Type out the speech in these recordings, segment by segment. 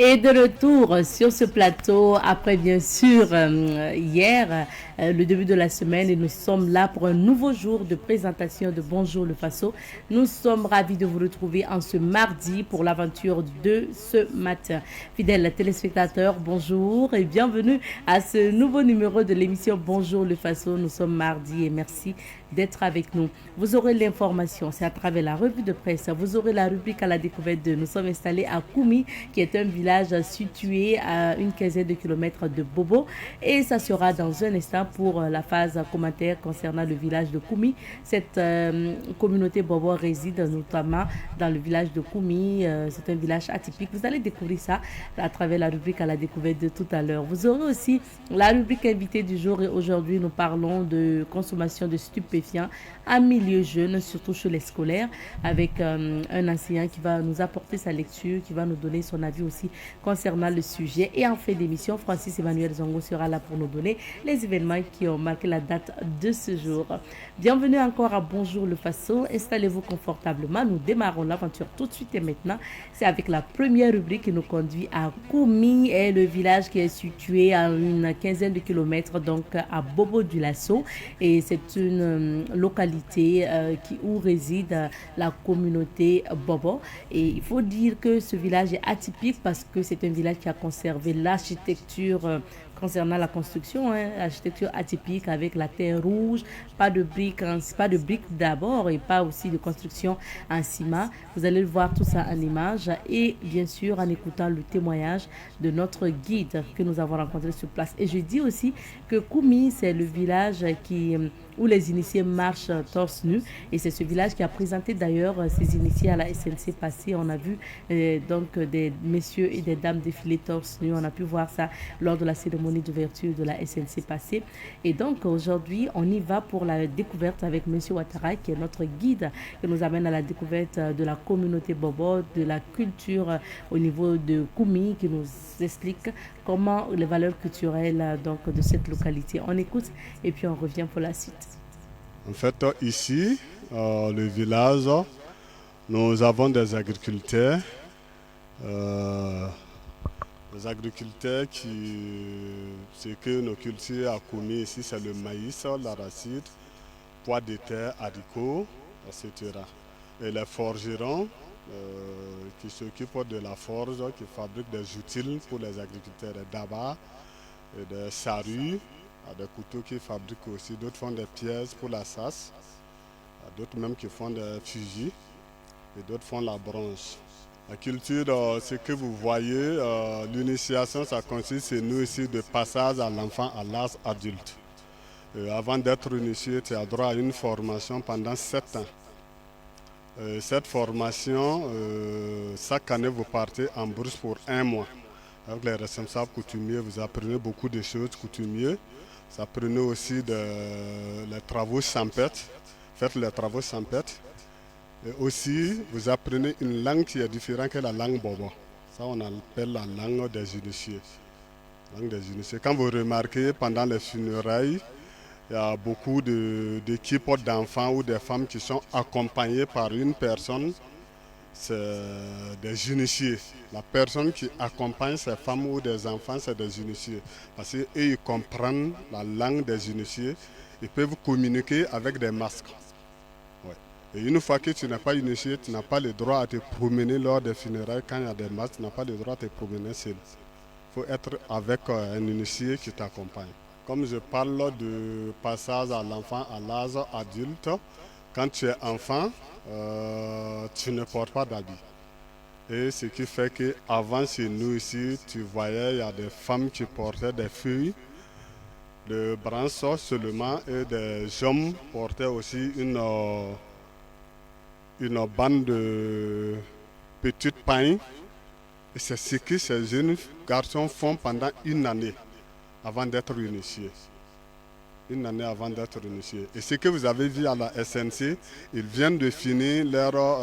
Et de retour sur ce plateau, après bien sûr hier, le début de la semaine, et nous sommes là pour un nouveau jour de présentation de Bonjour le Faso. Nous sommes ravis de vous retrouver en ce mardi pour l'aventure de ce matin. Fidèles téléspectateurs, bonjour et bienvenue à ce nouveau numéro de l'émission Bonjour le Faso. Nous sommes mardi et merci d'être avec nous. Vous aurez l'information, c'est à travers la revue de presse. Vous aurez la rubrique à la découverte de. Nous sommes installés à Koumi, qui est un village situé à une quinzaine de kilomètres de Bobo. Et ça sera dans un instant pour la phase commentaire concernant le village de Koumi. Cette communauté Bobo réside notamment dans le village de Koumi. C'est un village atypique. Vous allez découvrir ça à travers la rubrique à la découverte de tout à l'heure. Vous aurez aussi la rubrique invitée du jour et aujourd'hui nous parlons de consommation de stupéfiants en milieu jeune, surtout chez les scolaires, avec un enseignant qui va nous apporter sa lecture, qui va nous donner son avis aussi concernant le sujet. Et en fin d'émission, Francis Emmanuel Zongo sera là pour nous donner les événements qui ont marqué la date de ce jour. Bienvenue encore à Bonjour le Faso. Installez-vous confortablement. Nous démarrons l'aventure tout de suite et maintenant. C'est avec la première rubrique qui nous conduit à Koumi, et le village qui est situé à une quinzaine de kilomètres, donc à Bobo du Lasso. Et c'est une localité où réside la communauté Bobo. Et il faut dire que ce village est atypique parce que c'est un village qui a conservé l'architecture concernant la construction, l'architecture atypique avec la terre rouge, pas de briques d'abord et pas aussi de construction en ciment. Vous allez voir tout ça en images et bien sûr en écoutant le témoignage de notre guide que nous avons rencontré sur place. Et je dis aussi que Koumi, c'est le village où les initiés marchent torse nu. Et c'est ce village qui a présenté d'ailleurs ses initiés à la SNC passée. On a vu donc des messieurs et des dames défiler torse nu. On a pu voir ça lors de la cérémonie d'ouverture de la SNC passée. Et donc aujourd'hui, on y va pour la découverte avec monsieur Ouattara, qui est notre guide, qui nous amène à la découverte de la communauté Bobo, de la culture au niveau de Koumi, qui nous explique comment les valeurs culturelles donc, de cette localité. On écoute et puis on revient pour la suite. En fait, ici, le village, nous avons des agriculteurs. Les agriculteurs ce que nos cultures à Koumi ici, c'est le maïs, l'arachide, pois de terre, haricots, etc. Et les forgerons qui s'occupent de la forge, qui fabriquent des outils pour les agriculteurs, des dabas, et des sarues, des couteaux qui fabriquent aussi. D'autres font des pièces pour la sasse, d'autres même qui font des fusils, et d'autres font la bronze. La culture, ce que vous voyez, l'initiation, ça consiste chez nous ici de passage à l'enfant à l'âge adulte. Avant d'être initié, tu as droit à une formation pendant 7 ans. Cette formation, chaque année, vous partez en bourse pour 1 mois. Avec les responsables coutumiers, vous apprenez beaucoup de choses coutumiers. Vous apprenez aussi les travaux champêtres. Faites les travaux champêtres. Et aussi, vous apprenez une langue qui est différente que la langue Bobo. Ça, on appelle la langue des initiés. Langue des initiés. Quand vous remarquez, pendant les funérailles, il y a beaucoup d'équipes d'enfants ou des femmes qui sont accompagnées par une personne. C'est des initiés. La personne qui accompagne ces femmes ou des enfants, c'est des initiés. Parce qu'eux, ils comprennent la langue des initiés. Ils peuvent communiquer avec des masques. Ouais. Et une fois que tu n'es pas initié, tu n'as pas le droit à te promener lors des funérailles. Quand il y a des masques, tu n'as pas le droit à te promener seul. Il faut être avec un initié qui t'accompagne. Comme je parle de passage à l'enfant à l'âge adulte, quand tu es enfant, tu ne portes pas d'habit. Et ce qui fait qu'avant chez nous ici, tu voyais, il y a des femmes qui portaient des feuilles de branches seulement et des hommes portaient aussi une bande de petites pailles. Et c'est ce que ces jeunes garçons font pendant une année avant d'être initiés. Une année avant d'être initiés. Et ce que vous avez vu à la SNC, ils viennent de finir leur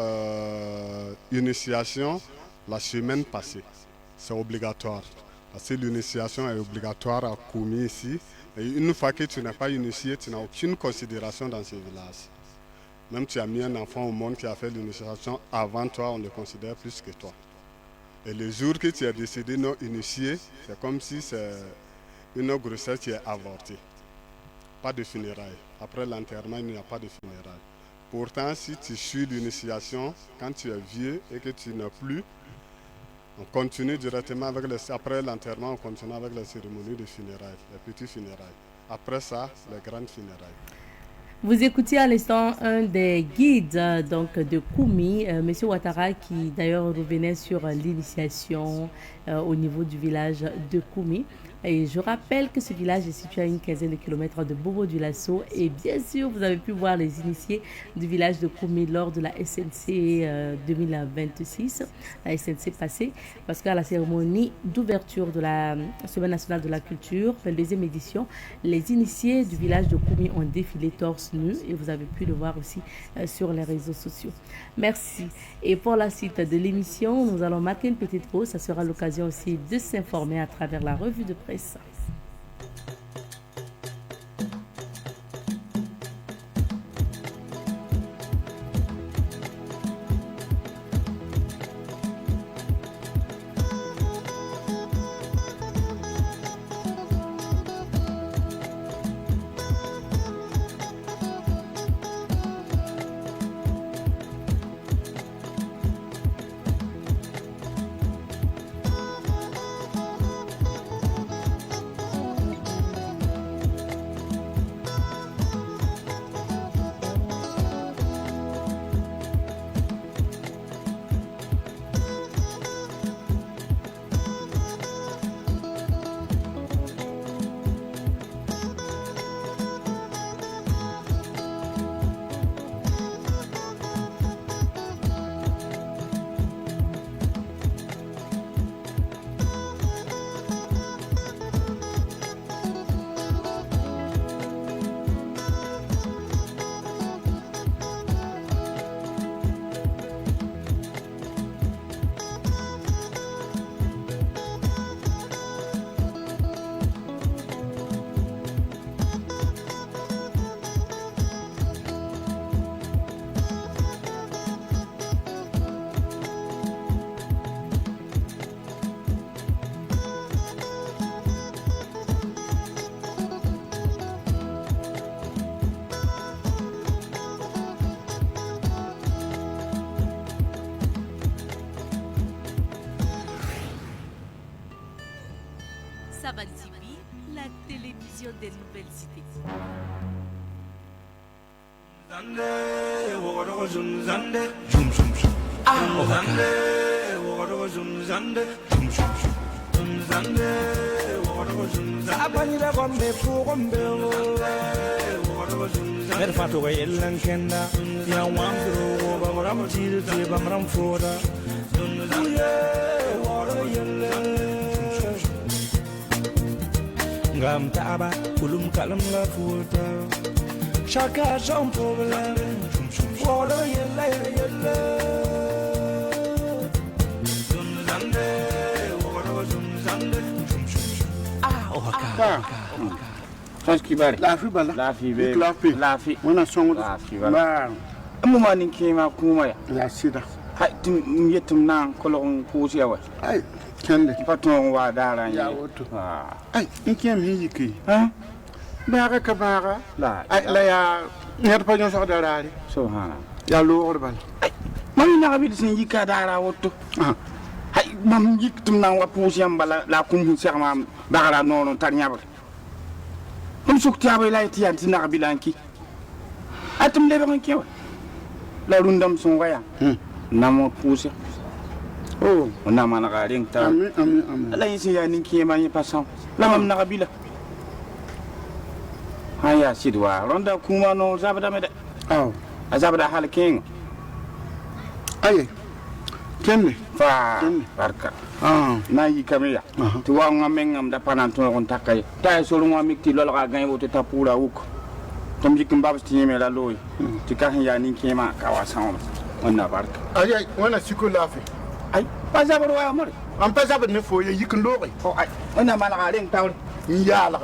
initiation la semaine passée. C'est obligatoire. Parce que l'initiation est obligatoire à Koumi ici. Et une fois que tu n'es pas initié, tu n'as aucune considération dans ce village. Même tu as mis un enfant au monde qui a fait l'initiation avant toi, on le considère plus que toi. Et le jour que tu as décédé non initié, c'est comme si c'est une grossesse qui est avortée. Pas de funérailles. Après l'enterrement, il n'y a pas de funérailles. Pourtant, si tu suis l'initiation, quand tu es vieux et que tu n'as plus, on continue directement après l'enterrement, on continue avec la cérémonie de funérailles, les petits funérailles. Après ça, les grandes funérailles. Vous écoutiez à l'instant un des guides donc de Koumi, M. Ouattara, qui d'ailleurs revenait sur l'initiation au niveau du village de Koumi. Et je rappelle que ce village est situé à une quinzaine de kilomètres de Bobo-Dioulasso. Et bien sûr, vous avez pu voir les initiés du village de Koumi lors de la SNC 2026, la SNC passée, parce qu'à la cérémonie d'ouverture de la Semaine nationale de la culture, la deuxième édition, les initiés du village de Koumi ont défilé torse nu et vous avez pu le voir aussi sur les réseaux sociaux. Merci. Et pour la suite de l'émission, nous allons marquer une petite pause. Ça sera l'occasion aussi de s'informer à travers la revue de presse. Savan TV, la télévision des nouvelles cités. Ngam taba kulum kalam la futa chaka son problem wala yella yella zunzande wala zunzande oka sanski bare lafi bala lafi be lafi wana songo lafi bala amma manin kema kuma ya sida hay tim yetum nan kolon pusi yawa ay kende patron wa dara ya woto ay inkem hiki ha baga ka baga la ay la ya nyer pa jon so darari subhana ya lo bal mami na bi sin yika dara woto hay mam yiktum nan wa pusi am bala la kum serma bagara nono tarnyaba dum sukti abay la tiyan tin na bilanki atum lebe kan kewa la rundam son waya namo pusi oh on a mana garing ta amin la yin ya nin ki ma yi pasan la mam na kabila haya sidwa ronda kuma no zabada mede aw azabada halking ay kende fa barka na yi kamiya to wa ngamengam da panan to on takay tay so lo mikti lol ga gaay wote tapura wuk tom jikim babs tinyeme la loy ti ka ya nin ki ma kawasan on na barka ay wana siko lafi ay pazabar wa amore am pazabar ne fo ye yikin lobe ay on na mala garing tawre yala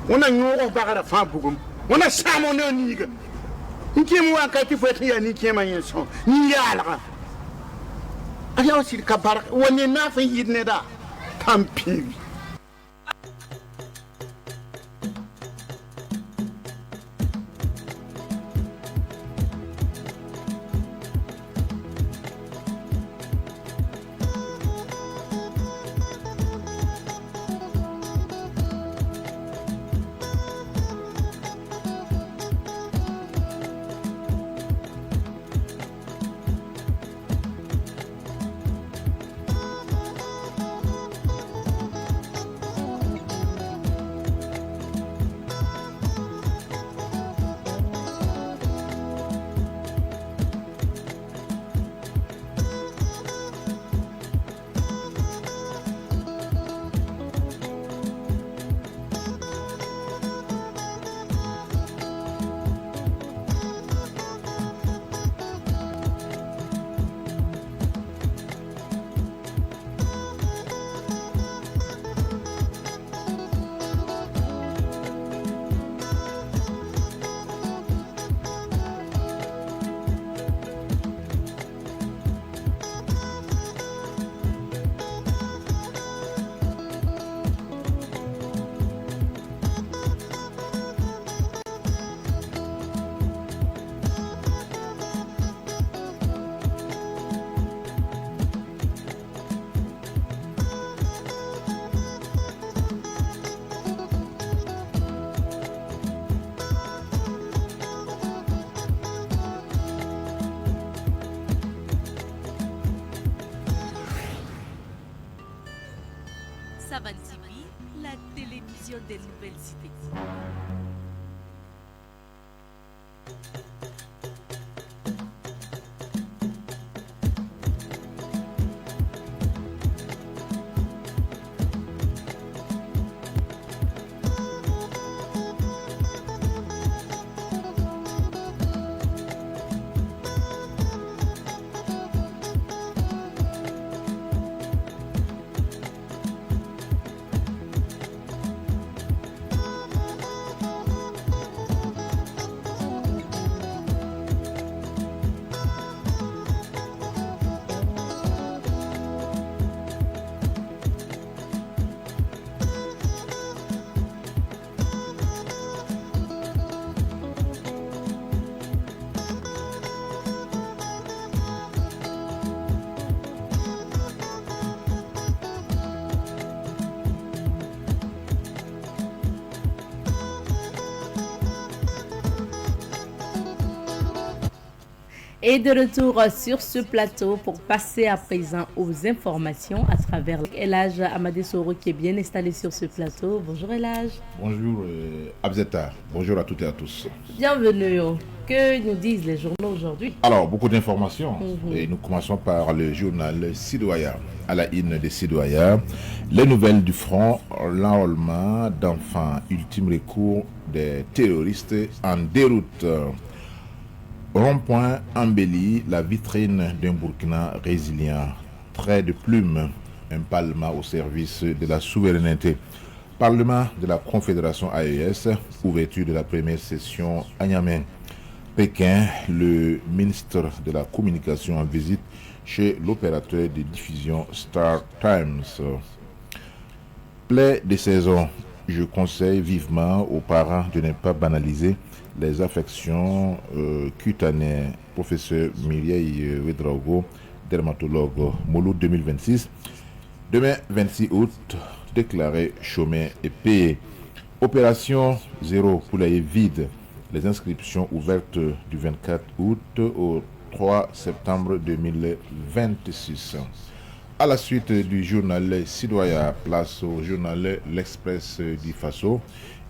wana nyoro bagara fa bugum wana samo ne niga nki mu aka ti fo ya ni kema yin so yala aya sir ka bar woni na fa yidne da tampi Savan TV, la télévision des nouvelles cités. Et de retour sur ce plateau pour passer à présent aux informations à travers Elhaj Amadé Soro qui est bien installé sur ce plateau. Bonjour Elhaj. Bonjour Abzeta, bonjour à toutes et à tous. Bienvenue. Que nous disent les journaux aujourd'hui? Alors, beaucoup d'informations. Et nous commençons par le journal Sidoya. À la une de Sidoya, les nouvelles du front, l'enrôlement d'enfants, ultime recours des terroristes en déroute. Rond-point embelli, la vitrine d'un Burkina résilient. Trait de plume, un palma au service de la souveraineté. Parlement de la Confédération AES, ouverture de la première session à Niamey. Pékin, le ministre de la Communication en visite chez l'opérateur de diffusion Star Times. Plaie de saison, je conseille vivement aux parents de ne pas banaliser les affections cutanées. Professeur Mireille Ouedraogo, dermatologue, Molo 2026. Demain, 26 août, déclaré chômé et payé. Opération zéro poulailler vide. Les inscriptions ouvertes du 24 août au 3 septembre 2026. À la suite du journal Sidoya, place au journal L'Express du Faso,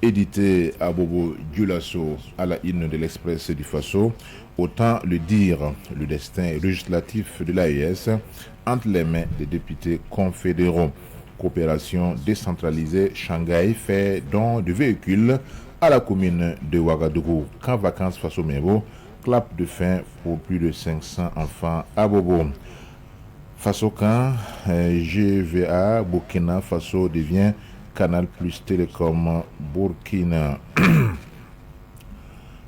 édité à Bobo Dioulasso à la une de l'Express du Faso. Autant le dire, le destin législatif de l'AES entre les mains des députés confédéraux. Coopération décentralisée, Shanghai fait don de véhicules à la commune de Ouagadougou. Camp vacances Faso Mero, clap de fin pour plus de 500 enfants à Bobo. Faso Camp, GVA, Burkina Faso devient Canal Plus Télécom Burkina.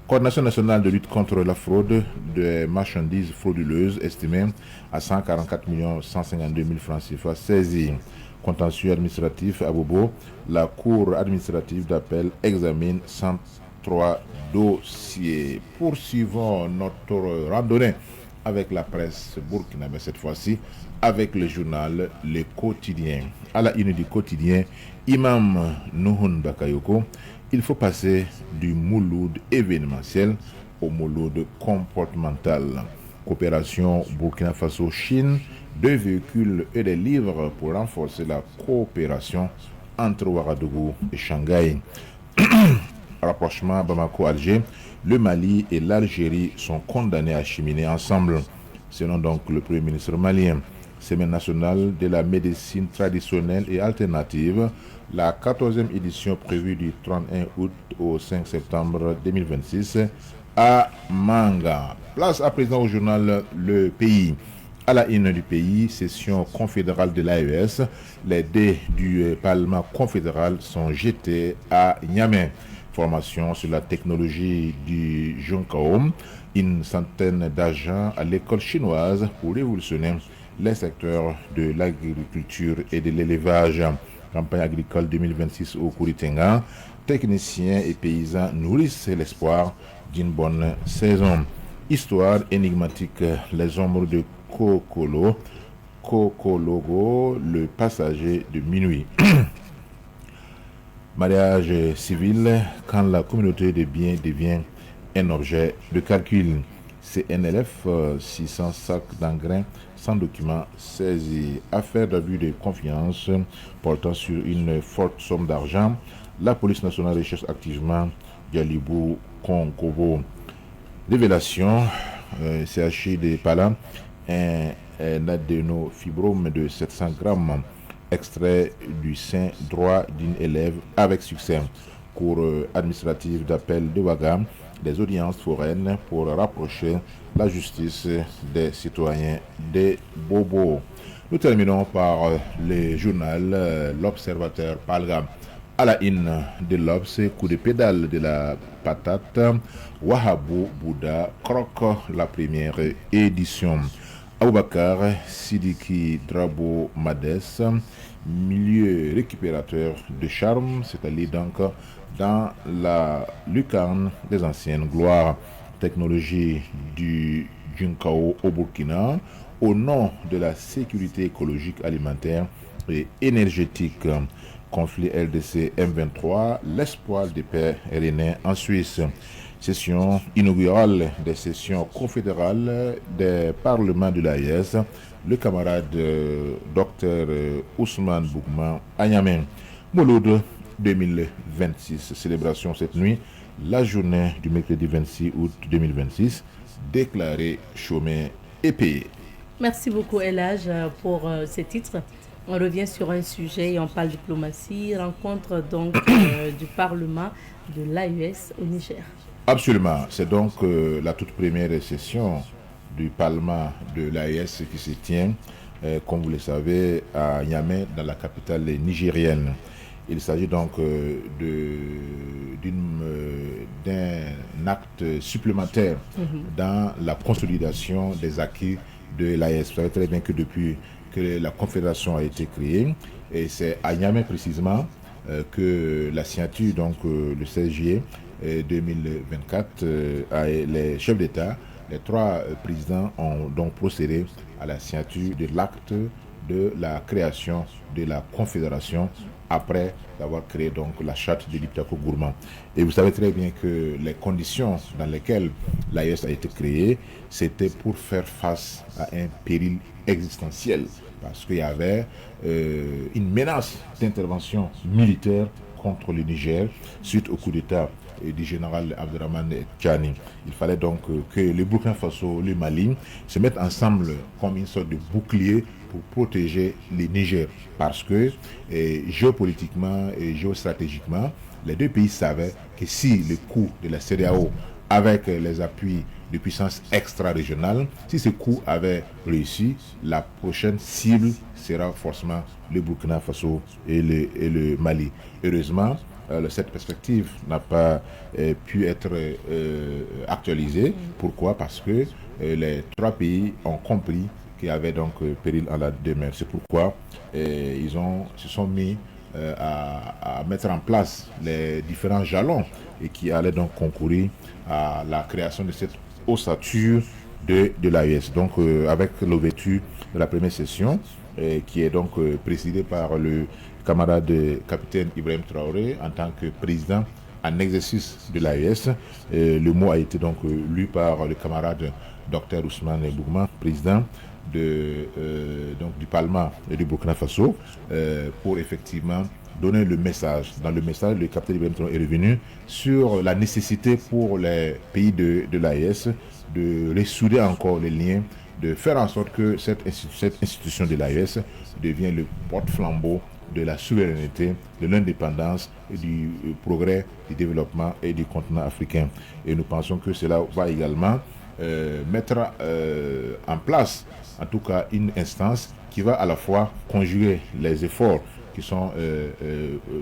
Coordination nationale de lutte contre la fraude des marchandises frauduleuses estimée à 144 152 000 francs CFA saisis. Contentieux administratif à Bobo, la Cour administrative d'appel examine 103 dossiers. Poursuivons notre randonnée avec la presse burkinabé cette fois-ci, avec le journal Le Quotidien. À la une du quotidien, Imam Nuhun Bakayoko, il faut passer du mouloud événementiel au mouloud comportemental. Coopération Burkina Faso-Chine, 2 véhicules et des livres pour renforcer la coopération entre Ouagadougou et Shanghai. Rapprochement Bamako-Alger, le Mali et l'Algérie sont condamnés à cheminer ensemble. Selon donc le Premier ministre malien, Semaine nationale de la médecine traditionnelle et alternative, la 14e édition prévue du 31 août au 5 septembre 2026 à Manga. Place à présent au journal Le Pays. À la une du pays, session confédérale de l'AES, les dés du Parlement confédéral sont jetés à Niamey. Formation sur la technologie du Junkaom, une centaine d'agents à l'école chinoise pour révolutionner les secteurs de l'agriculture et de l'élevage. Campagne agricole 2026 au Kouritenga, techniciens et paysans nourrissent l'espoir d'une bonne saison. Histoire énigmatique, les ombres de Kokologo, le passager de minuit. Mariage civil, quand la communauté des biens devient un objet de calcul. CNLF, 600 sacs d'engrais sans document saisis. Affaire d'abus de confiance portant sur une forte somme d'argent. La police nationale recherche activement Dialibou Konkobo. Révélation, CHI de Pala, un adénofibrome de 700 grammes extrait du sein droit d'une élève avec succès. Cour administrative d'appel de Ouaga, des audiences foraines pour rapprocher la justice des citoyens des Bobos. Nous terminons par le journal L'Observateur Palga. À la une de l'Obs, coup de pédale de la patate, Wahabou Bouddha croque la première édition. Aboubakar Sidiki Drabo Mades, milieu récupérateur de charme, c'est-à-dire donc dans la lucarne des anciennes gloires. Technologie du Junkao au Burkina, au nom de la sécurité écologique alimentaire et énergétique. Conflit LDC M23, l'espoir des pères rennais en Suisse. Session inaugurale des sessions confédérales des parlements de l'AES, le camarade Dr Ousmane Bougman à Niamey. Mouloud 2026, célébration cette nuit, la journée du mercredi 26 août 2026, déclaré chômé et payé. Merci beaucoup Elage pour ces titres. On revient sur un sujet et on parle diplomatie, rencontre donc du Parlement de l'AES au Niger. Absolument, c'est donc la toute première session du Parlement de l'AES qui se tient, comme vous le savez, à Niamey, dans la capitale nigérienne. Il s'agit donc d'un acte supplémentaire dans la consolidation des acquis de l'AES. Vous savez très bien que depuis que la Confédération a été créée, et c'est à Niamey précisément que la signature, donc le 16 juillet 2024, les chefs d'État, les 3 présidents ont donc procédé à la signature de l'acte de la création de la Confédération après d'avoir créé donc la charte de l'Iptako Gourmand. Et vous savez très bien que les conditions dans lesquelles l'AES a été créée, c'était pour faire face à un péril existentiel, parce qu'il y avait une menace d'intervention militaire contre le Niger suite au coup d'État du général Abderrahmane Tchani. Il fallait donc que le Burkina Faso, le Mali se mettent ensemble comme une sorte de bouclier pour protéger le Niger, parce que géopolitiquement et géostratégiquement, les deux pays savaient que si le coup de la CEDEAO avec les appuis de puissance extra-régionale, si ce coup avait réussi, la prochaine cible sera forcément le Burkina Faso et le Mali. Heureusement, cette perspective n'a pas pu être actualisée. Pourquoi? Parce que les 3 pays ont compris qu'il y avait donc péril à la demeure. C'est pourquoi ils se sont mis à mettre en place les différents jalons et qui allaient donc concourir à la création de cette ossature de l'AES. Donc avec l'ouverture de la première session qui est donc présidée par le camarade capitaine Ibrahim Traoré en tant que président en exercice de l'AES. Le mot a été donc lu par le camarade Dr Ousmane Bougma, président donc du Parlement du Burkina Faso, pour effectivement donner le message. Dans le message, le capitaine Ibrahim Traoré est revenu sur la nécessité pour les pays de l'AES de ressouder encore les liens, de faire en sorte que cette institution de l'AES devienne le porte-flambeau de la souveraineté, de l'indépendance et du progrès, du développement et du continent africain. Et nous pensons que cela va également mettre en place, en tout cas, une instance qui va à la fois conjuguer les efforts qui sont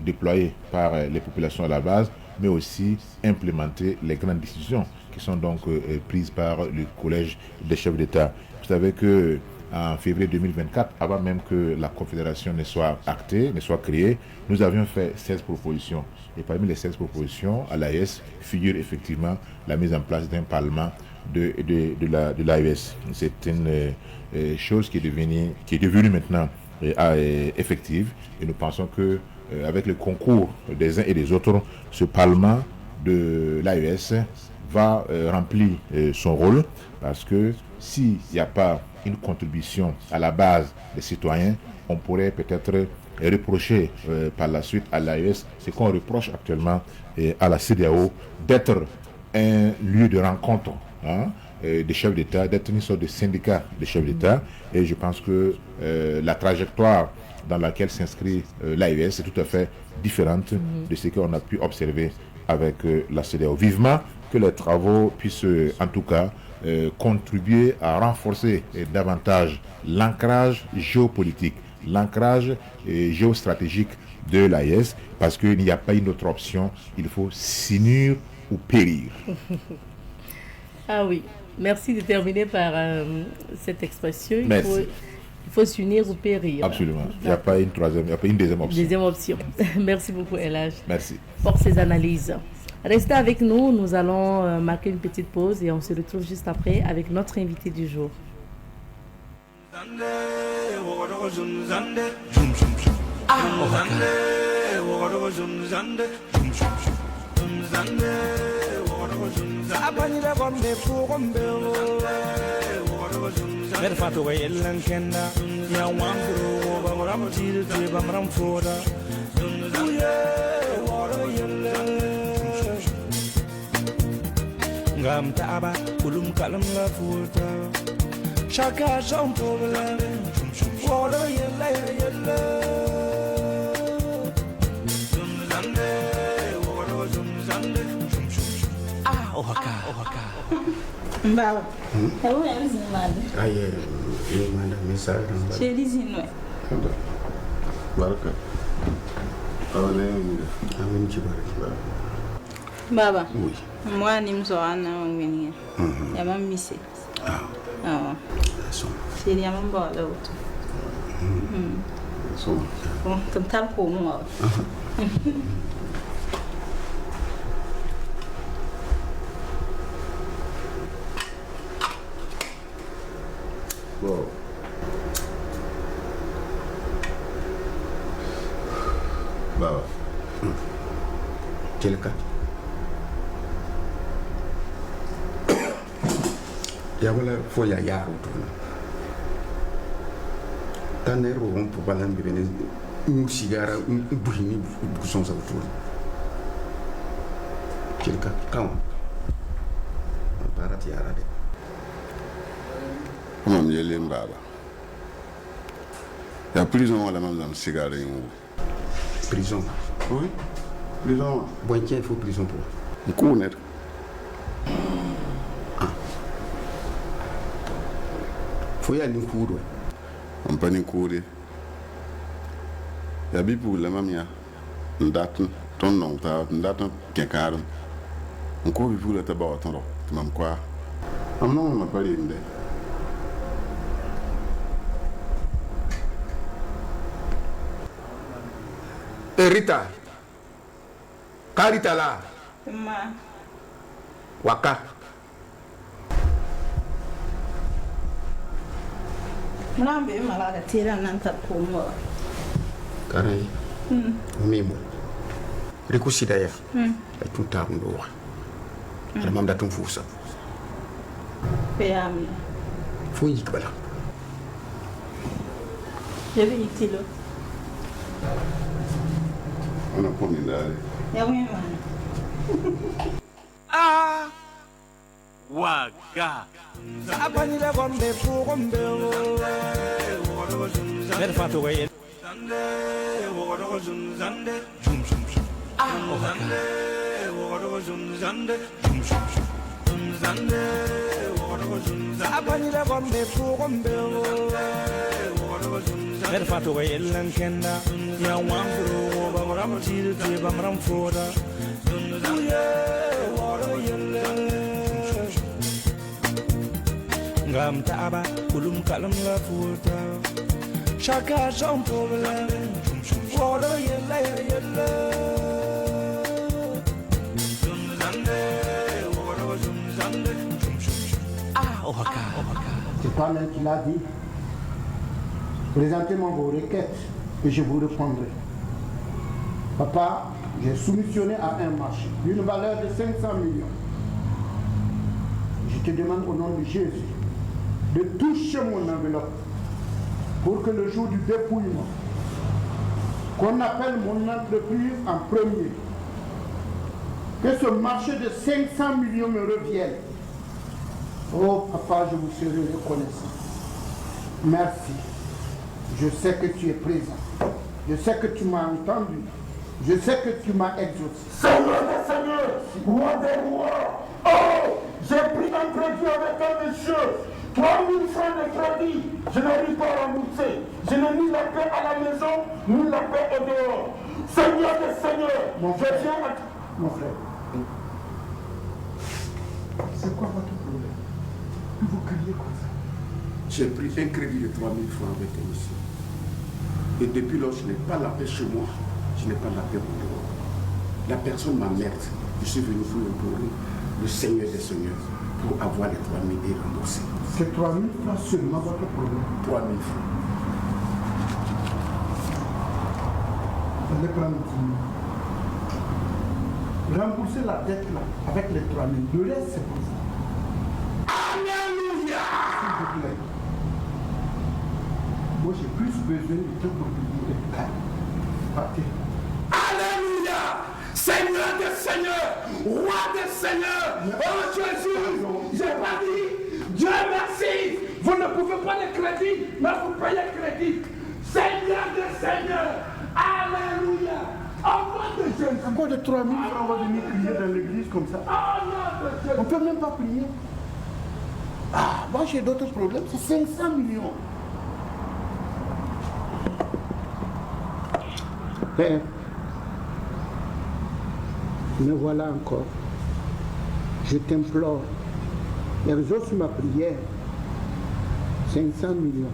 déployés par les populations à la base, mais aussi implémenter les grandes décisions qui sont donc prises par le collège des chefs d'État. Vous savez que en février 2024, avant même que la confédération ne soit actée, ne soit créée, nous avions fait 16 propositions. Et parmi les 16 propositions, à l'AES figure effectivement la mise en place d'un parlement de l'AES. C'est une chose qui est devenue maintenant effective. Et nous pensons que avec le concours des uns et des autres, ce parlement de l'AES va remplir son rôle, parce que s'il n'y a pas une contribution à la base des citoyens, on pourrait peut-être reprocher par la suite à l'AES ce qu'on reproche actuellement à la CEDEAO, d'être un lieu de rencontre des chefs d'État, d'être une sorte de syndicat des chefs d'État. Et je pense que la trajectoire dans laquelle s'inscrit l'AES est tout à fait différente de ce qu'on a pu observer avec la CEDEAO. Vivement que les travaux puissent en tout cas contribuer à renforcer davantage l'ancrage géopolitique, l'ancrage géostratégique de l'AES, parce qu'il n'y a pas une autre option, il faut s'unir ou périr. Ah oui, merci de terminer par cette expression. Il faut s'unir ou périr. Absolument. Il n'y a pas une troisième, il n'y a pas une deuxième option. Deuxième option. Merci beaucoup, Elhaj. Merci. Pour ces analyses. Restez avec nous, nous allons marquer une petite pause et on se retrouve juste après avec notre invité du jour. Ngam taaba kulum kalam la futa chaka jam problem wala yella yella zunzande wala zunzande ohaka Mbaba. Ewu ya mzimanda. Aye, mzimanda message namba. Cheli zinwe. Baraka. Awale yunga. Amin chibaraka. Baba. Oui. Moi ni mzoana wangwenia. Ya mamisi. Ah. So. Cheli ya mambo la uto. So. Bon, total ko mo. Wow. Baba. Kelka. Ya wala fo ya yaro to. Tanero on peut pas l'embêter une cigare une bougie pour son sautour. Kelka quand para tiara de. Mam yele mbaba. Ya prison wala mam zam cigare yin. Prison. Oui. Prison. Bon tiens, il faut prison pour. Nkunet. Faut y aller coudre. On pas ni courir. Ya bi pour la mamia. Ndatin ton non ta ndata kenkaram nko bi fula ta ba ton mam kwa am non ma pare inde Rita Karita la Ma. waka Muna be mala da tira nan ta ko mo. Karai mimo Riku sidaya ay tuta ndo wa ala mam da tum fusa Pe am. fo yik bala Je vais itilo. on a promis d'aller Ya mi ma. Waga. Abanile gombe fu gombe Mer fato waye Abanile gombe fu gombe Mer fato waye lankenda ya wangro bamram tirte bamram foda Ngam taaba kulum kalam la futa Chacun son problème Wada yella yella C'est toi-même qui l'a dit. Présentez-moi vos requêtes et je vous répondrai. Papa, j'ai soumissionné à un marché d'une valeur de 500 millions. Je te demande au nom de Jésus de toucher mon enveloppe pour que le jour du dépouillement, qu'on appelle mon entreprise en premier, que ce marché de 500 millions me revienne. Oh papa, je vous serai reconnaissant. Merci. Je sais que tu es présent. Je sais que tu m'as entendu. Je sais que tu m'as exaucé. Seigneur des seigneurs, roi des rois. Oh, j'ai pris un crédit avec un monsieur. 3 000 francs de crédit. Je n'arrive pas à rembourser. Je n'ai ni la paix à la maison, ni la paix au dehors. Seigneur des seigneurs, je viens à... Mon frère, c'est quoi votre problème? Vous criez comme ça? j'ai pris un crédit de 3 000 francs avec un monsieur et depuis lors je n'ai pas la paix chez moi, je n'ai pas la paix au dehors. La personne m'emmerde. Je suis venu pour implorer le Seigneur des Seigneurs pour avoir les 3 000 et rembourser. C'est 3 000 francs seulement votre problème. 3 000 francs. Vous allez prendre 10 000. Rembourser la dette là avec les 3 000. Le reste c'est pour ça. Alléluia. S'il vous plaît. Moi j'ai plus besoin de te contribuer. Partez. Alléluia. Seigneur des seigneurs, roi des seigneurs. Oh Jésus, j'ai pas dit. Dieu merci. Vous ne pouvez pas le crédit, mais vous payez crédit. Seigneur des seigneurs. Alléluia. Au nom de Jésus. Encore de 3 000 francs, on va venir crier dans l'église comme ça. Au nom de Jésus. On ne peut même pas prier. Ah, moi j'ai d'autres problèmes, c'est 500 millions. Père, me voilà encore. Je t'implore, exauce ma prière. 500 millions.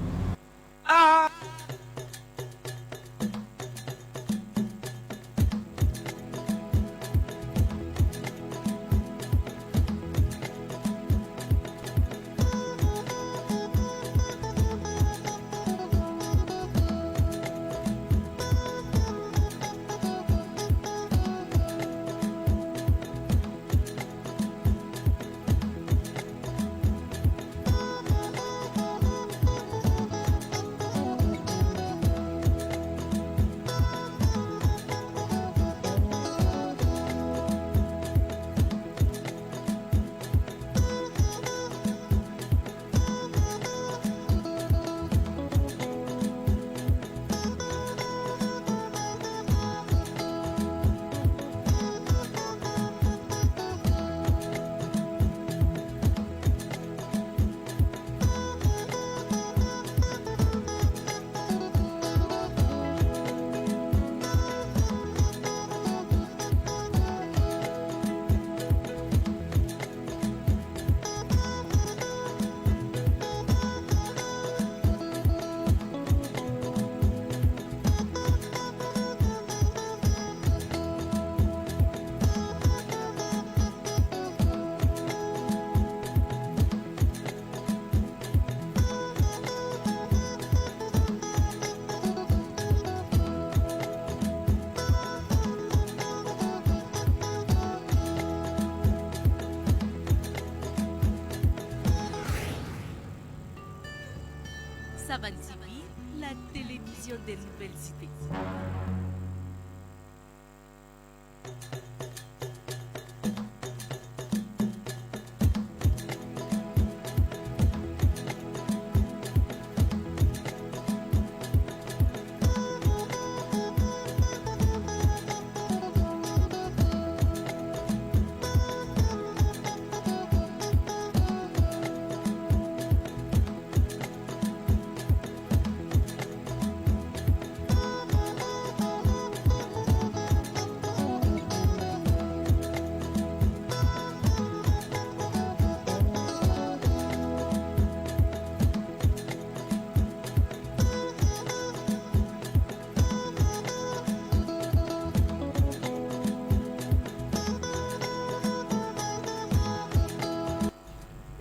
la télévision des nouvelles cités.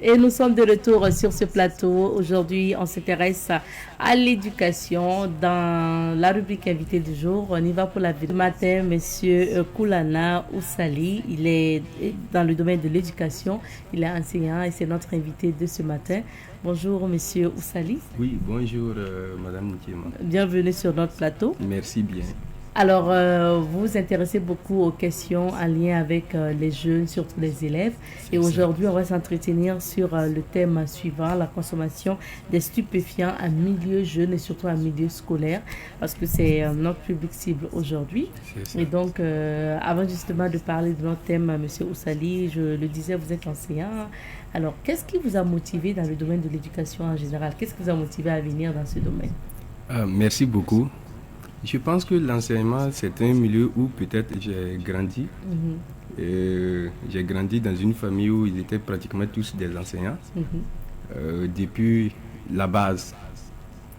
Et nous sommes de retour sur ce plateau. Aujourd'hui, on s'intéresse à l'éducation dans la rubrique invité du jour. On y va pour la vie. Ce matin, monsieur Koulana Oussali, il est dans le domaine de l'éducation. Il est enseignant et c'est notre invité de ce matin. Bonjour, monsieur Oussali. Oui, bonjour, madame Moutiema. Bienvenue sur notre plateau. Merci bien. Alors, vous vous intéressez beaucoup aux questions en lien avec les jeunes, surtout les élèves. Et aujourd'hui, on va s'entretenir sur le thème suivant, la consommation des stupéfiants en milieu jeune et surtout en milieu scolaire, parce que c'est notre public cible aujourd'hui. Et donc, avant justement de parler de notre thème, monsieur Oussali, je le disais, vous êtes enseignant. Alors, qu'est-ce qui vous a motivé dans le domaine de l'éducation en général? Qu'est-ce qui vous a motivé à venir dans ce domaine? Merci beaucoup. Je pense que l'enseignement, c'est un milieu où peut-être j'ai grandi. J'ai grandi dans une famille où ils étaient pratiquement tous des enseignants, depuis la base.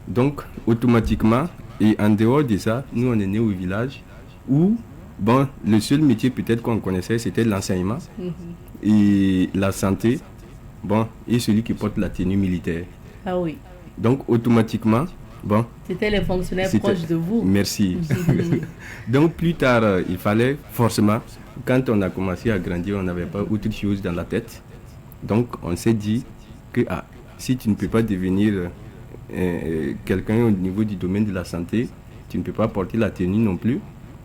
Donc, automatiquement, et en dehors de ça, nous, on est nés au village où, bon, le seul métier peut-être qu'on connaissait, c'était l'enseignement et la santé, bon, et celui qui porte la tenue militaire. Ah oui. Donc, automatiquement, bon, c'était les fonctionnaires proches de vous. Merci. Donc plus tard, il fallait forcément, quand on a commencé à grandir, on n'avait pas autre chose dans la tête. Donc on s'est dit que si tu ne peux pas devenir quelqu'un au niveau du domaine de la santé, tu ne peux pas porter la tenue non plus.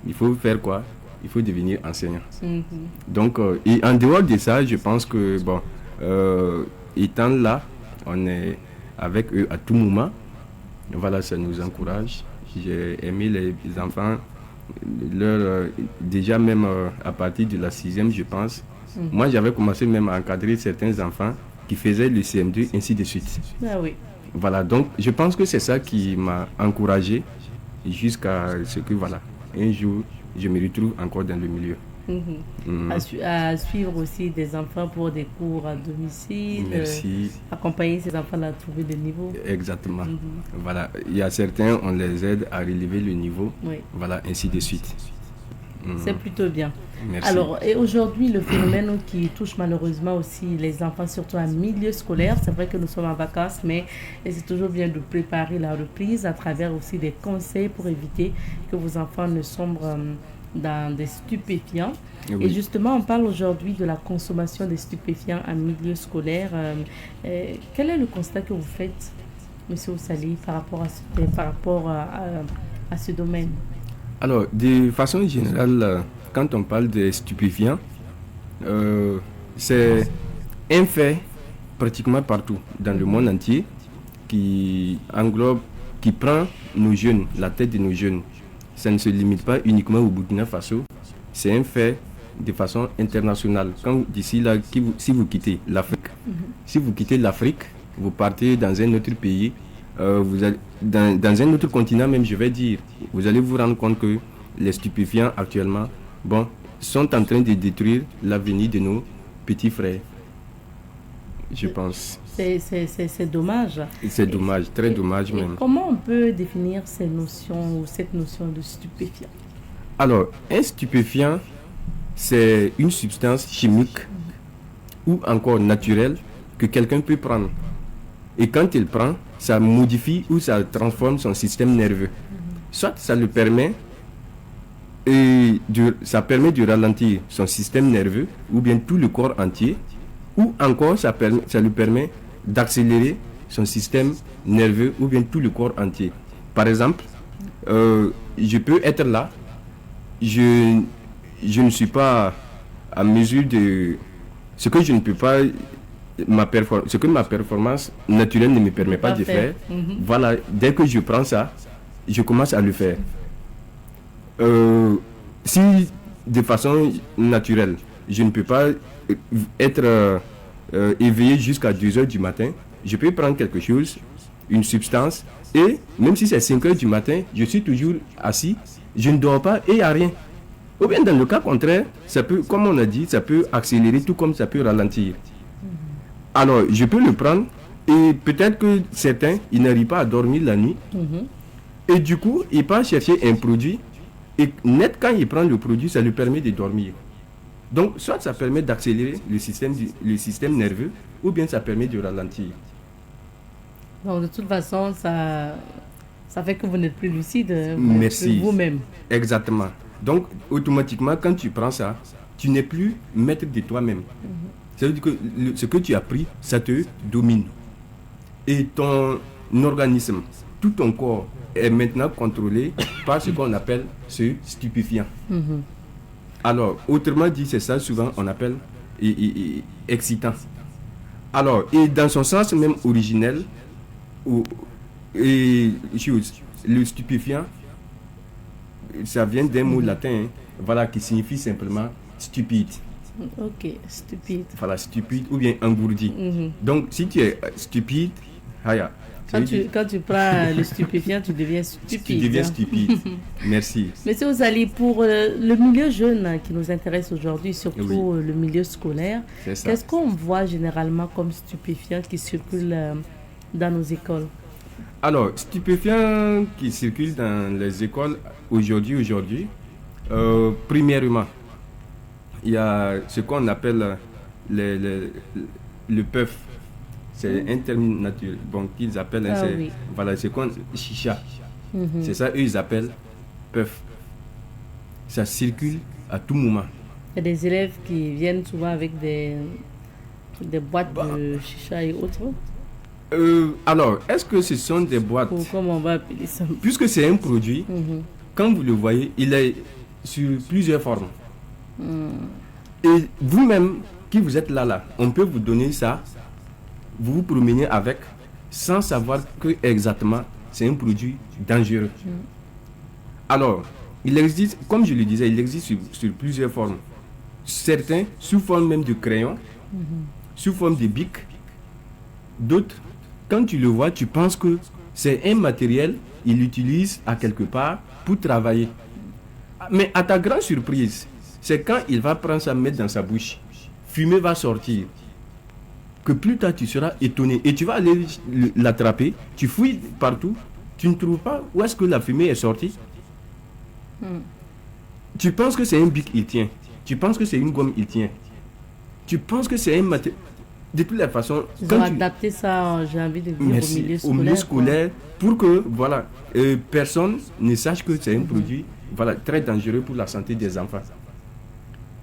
Il faut faire quoi? Il faut devenir enseignant. Donc, et en dehors de ça, je pense que, bon, étant là, on est avec eux à tout moment. Voilà, ça nous encourage. J'ai aimé les enfants, déjà même à partir de la 6e, je pense. Moi, j'avais commencé même à encadrer certains enfants qui faisaient le CM2, ainsi de suite. Ah oui. Voilà, donc je pense que c'est ça qui m'a encouragé jusqu'à ce que, voilà, un jour, je me retrouve encore dans le milieu. À suivre aussi des enfants pour des cours à domicile. Merci. Accompagner ces enfants à trouver le niveau. Exactement. Voilà, il y a certains, on les aide à relever le niveau. Oui. Voilà, ainsi de suite. C'est plutôt bien. Merci. Alors, et aujourd'hui, le phénomène qui touche malheureusement aussi les enfants, surtout en milieu scolaire, c'est vrai que nous sommes en vacances, mais c'est toujours bien de préparer la reprise à travers aussi des conseils pour éviter que vos enfants ne sombrent dans des stupéfiants. Oui. Et justement, on parle aujourd'hui de la consommation des stupéfiants en milieu scolaire. Quel est le constat que vous faites, M. Oussali, par rapport à ce domaine? Alors, de façon générale, quand on parle des stupéfiants, c'est un fait pratiquement partout dans le monde entier qui englobe, qui prend nos jeunes, la tête de nos jeunes. Ça ne se limite pas uniquement au Burkina Faso, c'est un fait de façon internationale. Quand d'ici là, si vous quittez l'Afrique, vous partez dans un autre pays, vous allez, dans un autre continent même, je vais dire, vous allez vous rendre compte que les stupéfiants actuellement, bon, sont en train de détruire l'avenir de nos petits frères, je pense. C'est dommage. C'est dommage, très dommage même. Comment on peut définir ces notions ou cette notion de stupéfiant? Alors, un stupéfiant, c'est une substance chimique ou encore naturelle que quelqu'un peut prendre. Et quand il prend, ça modifie ou ça transforme son système nerveux. Soit ça le permet, ça permet de ralentir son système nerveux ou bien tout le corps entier, ou encore ça lui permet d'accélérer son système nerveux ou bien tout le corps entier. Par exemple, je peux être là, je ne suis pas à mesure de ce que je ne peux pas, ce que ma performance naturelle ne me permet pas de faire. Voilà, dès que je prends ça, je commence à le faire. Si de façon naturelle, je ne peux pas être éveillé jusqu'à 2h du matin, je peux prendre quelque chose, une substance, et même si c'est 5h du matin, je suis toujours assis, je ne dors pas et il n'y a rien. Ou bien dans le cas contraire, ça peut, comme on a dit, ça peut accélérer tout comme ça peut ralentir. Alors, je peux le prendre et peut-être que certains, ils n'arrivent pas à dormir la nuit. Et du coup, ils partent chercher un produit et net quand ils prennent le produit, ça lui permet de dormir. Donc, soit ça permet d'accélérer le système nerveux ou bien ça permet de ralentir. Donc, de toute façon, ça fait que vous n'êtes plus lucide. Merci. Vous-même. Exactement. Donc, automatiquement, quand tu prends ça, tu n'es plus maître de toi-même. Ça veut dire que ce que tu as pris, ça te domine. Et ton organisme, tout ton corps est maintenant contrôlé par ce qu'on appelle ce stupéfiant. Alors, autrement dit, c'est ça souvent on appelle excitant. Alors, et dans son sens même originel, le stupéfiant, ça vient d'un mot latin, voilà, qui signifie simplement stupide. Ok, stupide. Voilà, stupide ou bien engourdi. Donc, si tu es stupide, quand tu prends le stupéfiant, tu deviens stupide. Tu deviens stupide. Merci. Monsieur Ozali, pour le milieu jeune qui nous intéresse aujourd'hui, surtout le milieu scolaire, qu'est-ce qu'on voit généralement comme stupéfiant qui circule dans nos écoles? Alors, stupéfiants qui circulent dans les écoles aujourd'hui, premièrement, il y a ce qu'on appelle le puff. C'est un terme naturel, bon, qu'ils appellent, voilà, c'est quoi, chicha. C'est ça, eux, ils appellent puff. Ça circule à tout moment. Il y a des élèves qui viennent souvent avec des boîtes de chicha et autres. Alors, est-ce que ce sont des boîtes? Comment on va appeler ça? Puisque c'est un produit, quand vous le voyez, il est sur plusieurs formes. Et vous-même, qui vous êtes là, on peut vous donner ça, vous vous promenez avec, sans savoir que exactement c'est un produit dangereux. Alors, il existe, comme je le disais, il existe sur plusieurs formes. Certains sous forme même de crayon, sous forme de bic. D'autres, quand tu le vois, tu penses que c'est un matériel, il l'utilise à quelque part pour travailler. Mais à ta grande surprise, c'est quand il va prendre ça, mettre dans sa bouche, fumée va sortir, que plus tard tu seras étonné et tu vas aller l'attraper, tu fouilles partout, tu ne trouves pas où est-ce que la fumée est sortie. Tu penses que c'est un bic, il tient. Tu penses que c'est une gomme, il tient. Tu penses que c'est un matériel. De toutes les façons, ils ont adapté ça, j'ai envie de dire, au milieu scolaire pour que voilà, personne ne sache que c'est un produit voilà, très dangereux pour la santé des enfants.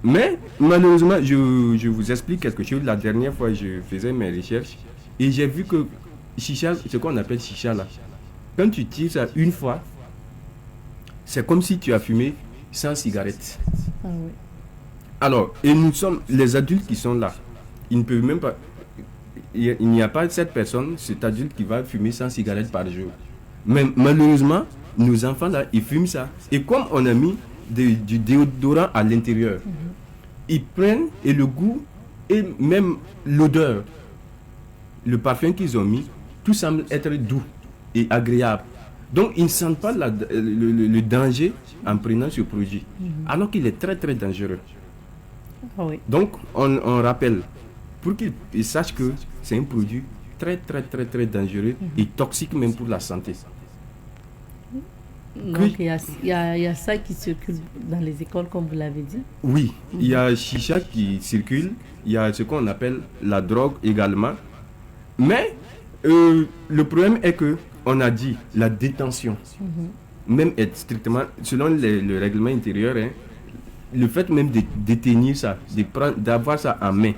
Mais malheureusement, je vous explique quelque chose. La dernière fois, je faisais mes recherches et j'ai vu que chicha, ce qu'on appelle chicha là, quand tu tires ça une fois, c'est comme si tu as fumé 100 cigarettes. Alors, et nous sommes les adultes qui sont là. Il ne peut même pas. Il n'y a pas cette personne, cet adulte qui va fumer 100 cigarettes par jour. Mais malheureusement, nos enfants là, ils fument ça. Et comme on a mis du déodorant à l'intérieur, ils prennent et le goût et même l'odeur, le parfum qu'ils ont mis, tout semble être doux et agréable. Donc ils ne sentent pas le danger en prenant ce produit, alors qu'il est très très dangereux. Donc on rappelle, pour qu'ils sachent que c'est un produit très très très très dangereux et toxique même pour la santé. Donc il y a ça qui circule dans les écoles comme vous l'avez dit. Oui, il y a chicha qui circule, il y a ce qu'on appelle la drogue également. Mais le problème est que on a dit la détention, même est strictement, selon le règlement intérieur, le fait même de détenir ça, d'avoir ça en main,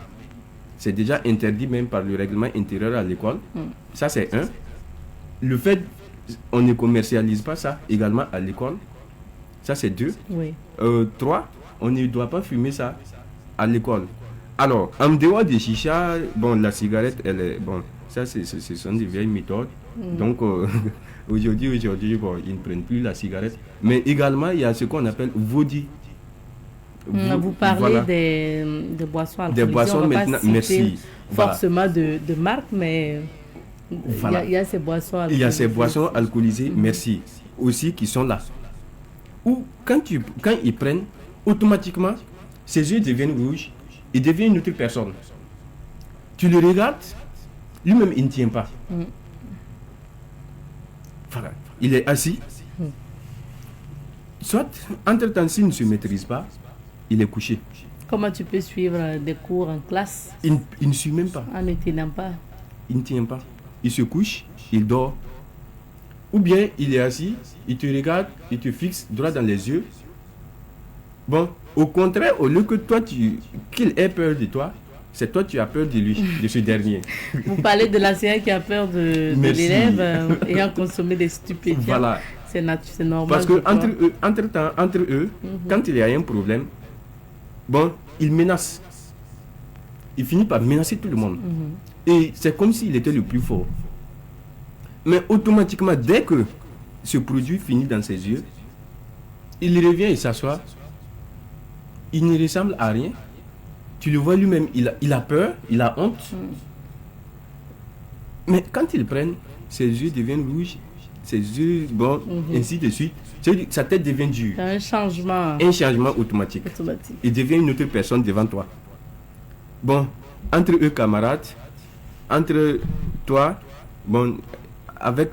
c'est déjà interdit même par le règlement intérieur à l'école. Ça c'est un. Le fait on ne commercialise pas ça également à l'école. Ça, c'est 2. Oui. 3, on ne doit pas fumer ça à l'école. Alors, en dehors des chicha, bon, la cigarette, elle est... Bon, ça, ce sont des vieilles méthodes. Donc, aujourd'hui, bon, ils ne prennent plus la cigarette. Mais également, il y a ce qu'on appelle Vodi. Vous parlez des boissons alcoolisées. Des boissons maintenant, merci. Forcément de marque, mais il y a ces boissons alcoolisées. Il y a ces boissons alcoolisées, merci, aussi qui sont là. Ou quand ils prennent, automatiquement, ses yeux deviennent rouges, il devient une autre personne. Tu le regardes, lui-même, il ne tient pas. Voilà. Il est assis. Soit, entre-temps, s'il ne se maîtrise pas, il est couché. Comment tu peux suivre des cours en classe? Il ne suit même pas. En ne tenant pas. Il ne tient pas. Il se couche, il dort. Ou bien, il est assis, il te regarde, il te fixe droit dans les yeux. Bon, au contraire, au lieu que toi, qu'il ait peur de toi, c'est toi tu as peur de lui, de ce dernier. Vous parlez de l'enseignant qui a peur de l'élève ayant consommé des stupéfiants. Voilà. C'est normal. Parce que entre eux, quand il y a un problème, bon, il menace. Il finit par menacer tout le monde. Et c'est comme s'il était le plus fort. Mais automatiquement, dès que ce produit finit dans ses yeux, il revient et s'assoit. Il ne ressemble à rien. Tu le vois lui-même, il a peur, il a honte. Mais quand ils prennent, ses yeux deviennent rouges, ses yeux, bon, ainsi de suite. Sa tête devient dure. Un changement. Un changement automatique. Il devient une autre personne devant toi. Bon, entre eux camarades, entre toi, bon,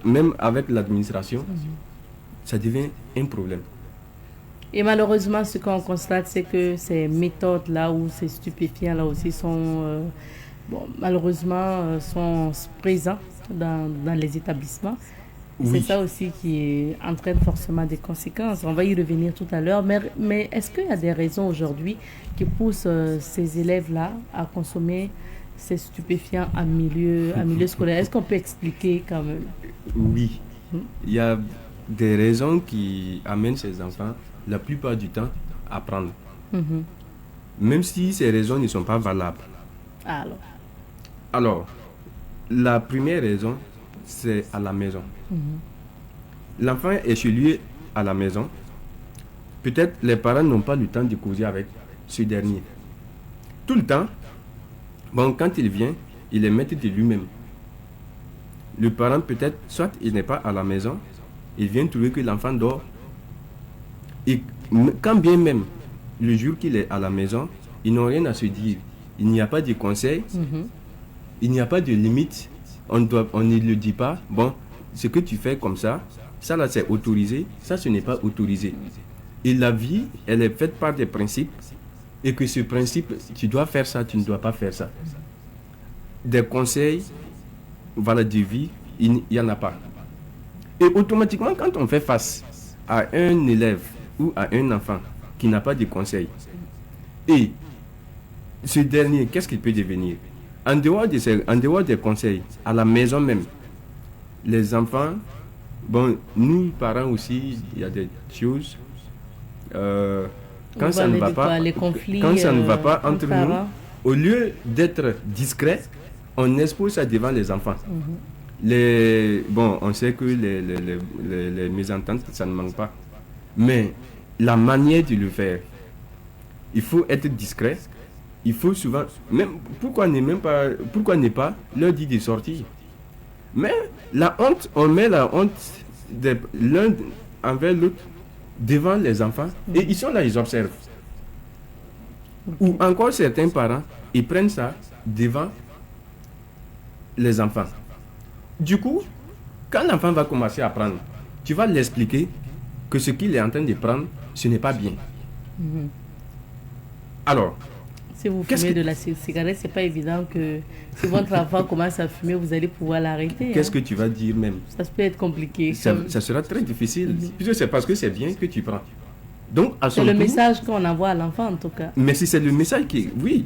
même avec l'administration, ça devient un problème. Et malheureusement, ce qu'on constate, c'est que ces méthodes-là ou ces stupéfiants-là aussi sont, malheureusement, sont présents dans les établissements. Oui. C'est ça aussi qui entraîne forcément des conséquences. On va y revenir tout à l'heure. Mais est-ce qu'il y a des raisons aujourd'hui qui poussent ces élèves-là à consommer ces stupéfiants en milieu scolaire? Est-ce qu'on peut expliquer quand même? Oui. Il y a des raisons qui amènent ces enfants, la plupart du temps, à prendre. Même si ces raisons ne sont pas valables. Alors, la première raison, c'est à la maison. L'enfant est chez lui à la maison. Peut-être les parents n'ont pas le temps de causer avec ce dernier. Tout le temps, bon, quand il vient, il est maître de lui-même. Le parent peut-être, soit il n'est pas à la maison, il vient trouver que l'enfant dort. Et quand bien même, le jour qu'il est à la maison, ils n'ont rien à se dire. Il n'y a pas de conseil, il n'y a pas de limite. On ne le dit pas. Bon, ce que tu fais comme ça là c'est autorisé, ça ce n'est pas autorisé. Et la vie, elle est faite par des principes. Et que ce principe, tu dois faire ça, tu ne dois pas faire ça. Des conseils, voilà, de vie, il n'y en a pas. Et automatiquement, quand on fait face à un élève ou à un enfant qui n'a pas de conseils, et ce dernier, qu'est-ce qu'il peut devenir? En dehors des conseils, à la maison même, les enfants, bon, nous parents aussi, il y a des choses, quand ça ne va pas, quand ça ne va pas entre nous, au lieu d'être discret, on expose ça devant les enfants. Bon, on sait que les mésententes, ça ne manque pas. Mais la manière de le faire, il faut être discret. Il faut souvent, pourquoi ne pas leur dire de sortir? Mais la honte, on met la honte de l'un envers l'autre devant les enfants et ils sont là, ils observent. Ou encore certains parents, ils prennent ça devant les enfants. Du coup, quand l'enfant va commencer à prendre, tu vas l'expliquer que ce qu'il est en train de prendre, ce n'est pas bien. Alors, si vous fumez de la cigarette, c'est pas évident que si votre enfant commence à fumer, vous allez pouvoir l'arrêter. Qu'est-ce que tu vas dire même? Ça peut être compliqué. Ça sera très difficile, puisque c'est parce que c'est bien que tu prends. Donc, c'est le message qu'on envoie à l'enfant en tout cas. Mais si c'est le message qui... Oui.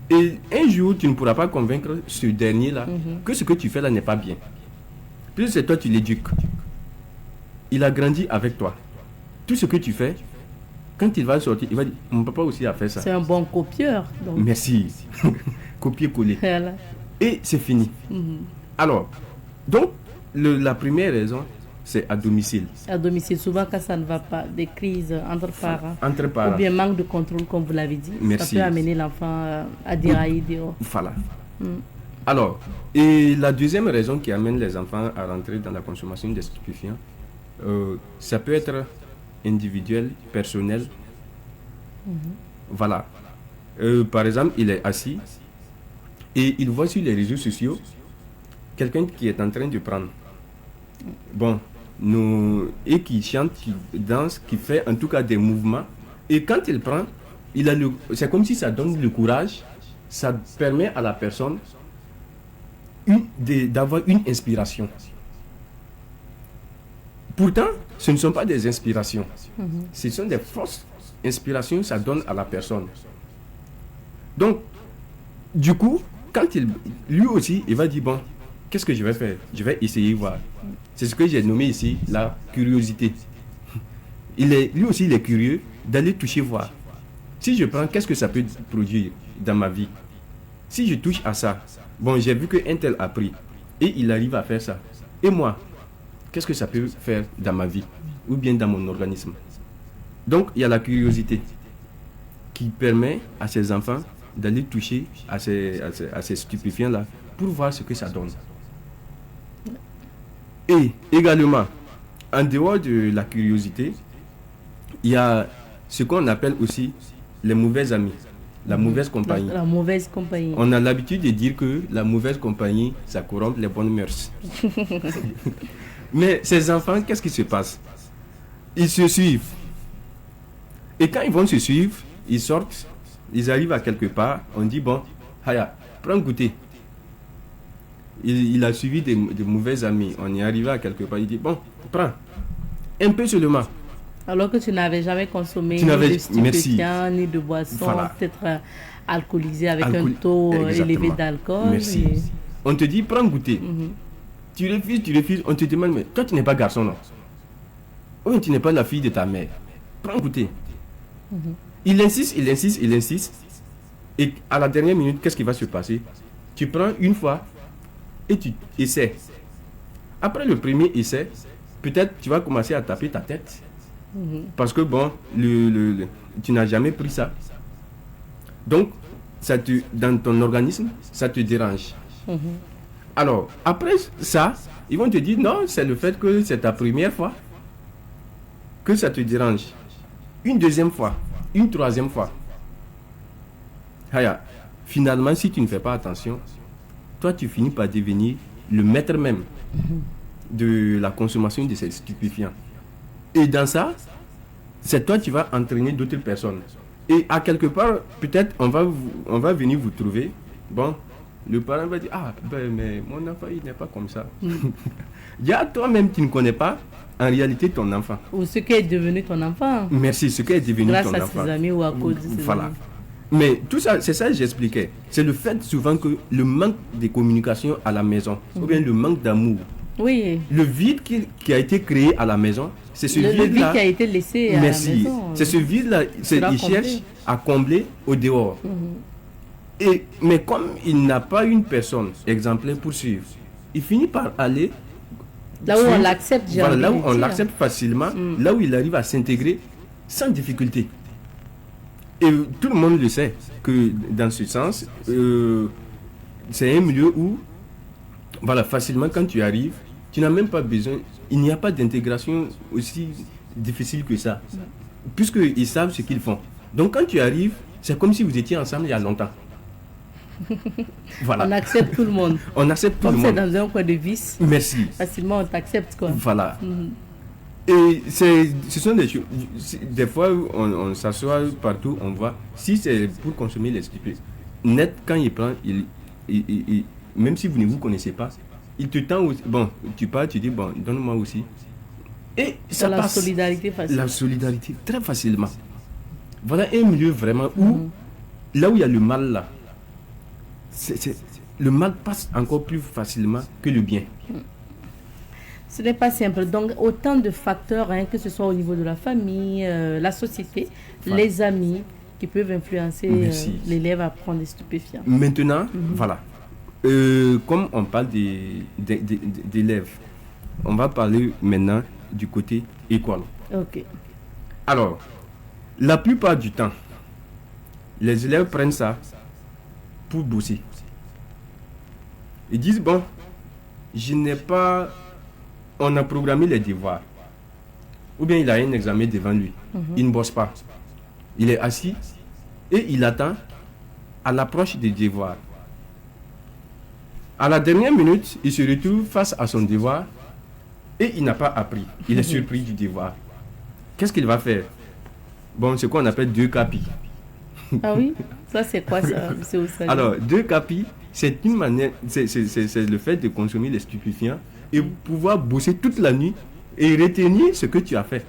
Et un jour, tu ne pourras pas convaincre ce dernier-là que ce que tu fais là n'est pas bien. Puisque c'est toi, tu l'éduques. il a grandi avec toi. Tout ce que tu fais, quand il va sortir, il va dire, mon papa aussi a fait ça. C'est un bon copieur. Donc. Merci. Copier-coller. Voilà. Et c'est fini. Alors, donc, la première raison, c'est à domicile. À domicile, souvent quand ça ne va pas, des crises entre parents. Entre parents. Ou bien manque de contrôle, comme vous l'avez dit. Merci. Ça peut amener l'enfant à dérailler dehors. Voilà. Alors, et la deuxième raison qui amène les enfants à rentrer dans la consommation de stupéfiants, ça peut être individuel, personnel. Voilà. Par exemple, il est assis et il voit sur les réseaux sociaux quelqu'un qui est en train de prendre. Bon, et qui chante, qui danse, qui fait en tout cas des mouvements. Et quand il prend, c'est comme si ça donne le courage, ça permet à la personne d'avoir une inspiration. Pourtant, ce ne sont pas des inspirations. Ce sont des fausses inspirations que ça donne à la personne. Donc, du coup, quand lui aussi, il va dire, bon, qu'est-ce que je vais faire? Je vais essayer voir. C'est ce que j'ai nommé ici la curiosité. Lui aussi, il est curieux d'aller toucher, voir. Si je prends, qu'est-ce que ça peut produire dans ma vie? Si je touche à ça, bon, j'ai vu qu'un tel a pris et il arrive à faire ça. Et moi, qu'est-ce que ça peut faire dans ma vie ou bien dans mon organisme? Donc, il y a la curiosité qui permet à ces enfants d'aller toucher à ces stupéfiants-là pour voir ce que ça donne. Et également, en dehors de la curiosité, il y a ce qu'on appelle aussi les mauvais amis, la mauvaise compagnie. La mauvaise compagnie. On a l'habitude de dire que la mauvaise compagnie, ça corrompt les bonnes mœurs. Mais ces enfants, qu'est-ce qui se passe? Ils se suivent. Et quand ils vont se suivre, ils sortent, ils arrivent à quelque part, on dit, bon, Haya, prends goûter. Il a suivi des mauvais amis, on est arrivé à quelque part, il dit, bon, prends, un peu seulement. Alors que tu n'avais jamais consommé ni de stupéfiants, ni de boissons, voilà. Peut-être alcoolisé avec un taux élevé d'alcool. Merci. Et... On te dit, prends goûter. Tu refuses, on te demande, mais toi tu n'es pas garçon, non? Ou tu n'es pas la fille de ta mère. Prends goûter. Il insiste. Et à la dernière minute, qu'est-ce qui va se passer? Tu prends une fois et tu essaies. Après le premier essai, peut-être tu vas commencer à taper ta tête. Parce que bon, tu n'as jamais pris ça. Donc, dans ton organisme, ça te dérange. Alors, après ça, ils vont te dire, non, c'est le fait que c'est ta première fois que ça te dérange. Une deuxième fois, une troisième fois. Haya, finalement, si tu ne fais pas attention, toi, tu finis par devenir le maître même de la consommation de ces stupéfiants. Et dans ça, c'est toi qui vas entraîner d'autres personnes. Et à quelque part, peut-être, on va venir vous trouver. Bon, le parent va dire, ah, ben, mais mon enfant, il n'est pas comme ça. Il y a toi-même qui ne connais pas, en réalité, ton enfant. Ou ce qui est devenu ton enfant. Merci, ce qui est devenu grâce ton enfant. Grâce à ses amis ou à cause de ses voilà. amis. Mais tout ça, c'est ça que j'expliquais. C'est le fait souvent que le manque de communication à la maison, ou bien le manque d'amour. Oui. Le vide qui a été créé à la maison, c'est ce vide-là. Le vide qui a été laissé à la maison. C'est ce vide-là, il cherche à combler au dehors. Mais comme il n'a pas une personne exemplaire pour suivre, il finit par aller là où on l'accepte, voilà, là où on l'accepte facilement, là où il arrive à s'intégrer sans difficulté. Et tout le monde le sait que dans ce sens, c'est un milieu où, voilà, facilement quand tu arrives, tu n'as même pas besoin, il n'y a pas d'intégration aussi difficile que ça, puisqu'ils savent ce qu'ils font. Donc quand tu arrives, c'est comme si vous étiez ensemble il y a longtemps. Voilà. On accepte tout le monde. On accepte tout le monde. Comme c'est dans un coin de vice. Merci. Facilement on t'accepte quoi. Voilà. Et ce sont des choses. Des fois on s'assoit partout, on voit. Si c'est pour consommer les stupéfiants, net quand il prend, même si vous ne vous connaissez pas, il te tend aussi. Bon, tu pars, tu dis bon, donne-moi aussi. Et ça la passe. Solidarité facile. La solidarité très facilement. Voilà un milieu vraiment où là où il y a le mal là. Le mal passe encore plus facilement que le bien. Ce n'est pas simple. Donc, autant de facteurs, hein, que ce soit au niveau de la famille, la société, les amis, qui peuvent influencer l'élève à prendre des stupéfiants. Maintenant, voilà. Comme on parle d'élèves, on va parler maintenant du côté école. Ok. Alors, la plupart du temps, les élèves prennent ça pour bosser. Ils disent, bon, je n'ai pas... On a programmé les devoirs. Ou bien il a un examen devant lui. Il ne bosse pas. Il est assis et il attend à l'approche des devoirs. À la dernière minute, il se retrouve face à son devoir et il n'a pas appris. Il est surpris du devoir. Qu'est-ce qu'il va faire? Bon, c'est quoi on appelle 2 capis. Ah oui? Ça, c'est quoi ça? Alors, 2 capis, c'est une manière, c'est le fait de consommer les stupéfiants et pouvoir bosser toute la nuit et retenir ce que tu as fait.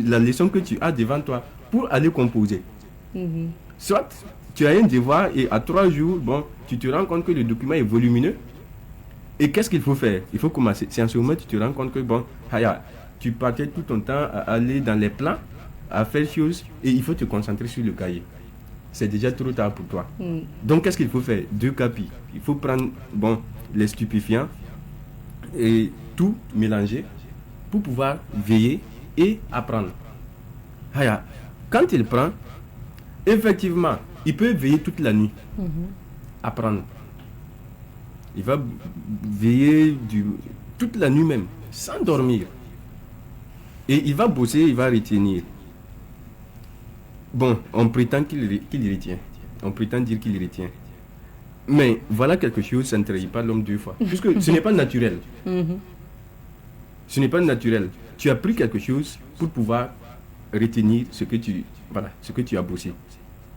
La leçon que tu as devant toi pour aller composer. Soit tu as un devoir et à 3 jours, bon, tu te rends compte que le document est volumineux. Et qu'est-ce qu'il faut faire? Il faut commencer. C'est en ce moment que tu te rends compte que, bon, tu partais tout ton temps à aller dans les plans, à faire des choses, et il faut te concentrer sur le cahier. C'est déjà trop tard pour toi. Donc, qu'est-ce qu'il faut faire? 2 capis. Il faut prendre, bon, les stupéfiants et tout mélanger pour pouvoir veiller et apprendre. Quand il prend, effectivement, il peut veiller toute la nuit, apprendre. Il va veiller toute la nuit même, sans dormir. Et il va bosser, il va retenir. Bon, on prétend qu'il retient. On prétend dire qu'il retient. Mais voilà quelque chose, ça ne trahit pas l'homme 2 fois. Puisque ce n'est pas naturel. Ce n'est pas naturel. Tu as pris quelque chose pour pouvoir retenir ce que tu as bossé.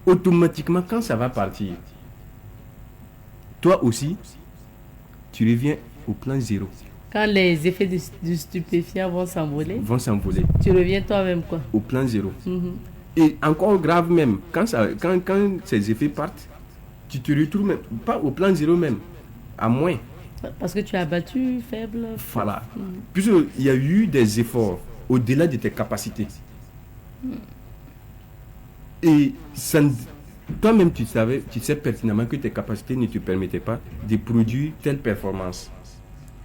Automatiquement, quand ça va partir, toi aussi, tu reviens au plan 0. Quand les effets du stupéfiant vont s'envoler, tu reviens toi-même quoi? Au plan 0. Et encore grave même, quand ces effets partent, tu te retrouves même, pas au plan 0 même, à moins. Parce que tu as battu faible. Voilà. Puisqu'il y a eu des efforts au-delà de tes capacités. Et toi-même, tu sais pertinemment que tes capacités ne te permettaient pas de produire telle performance.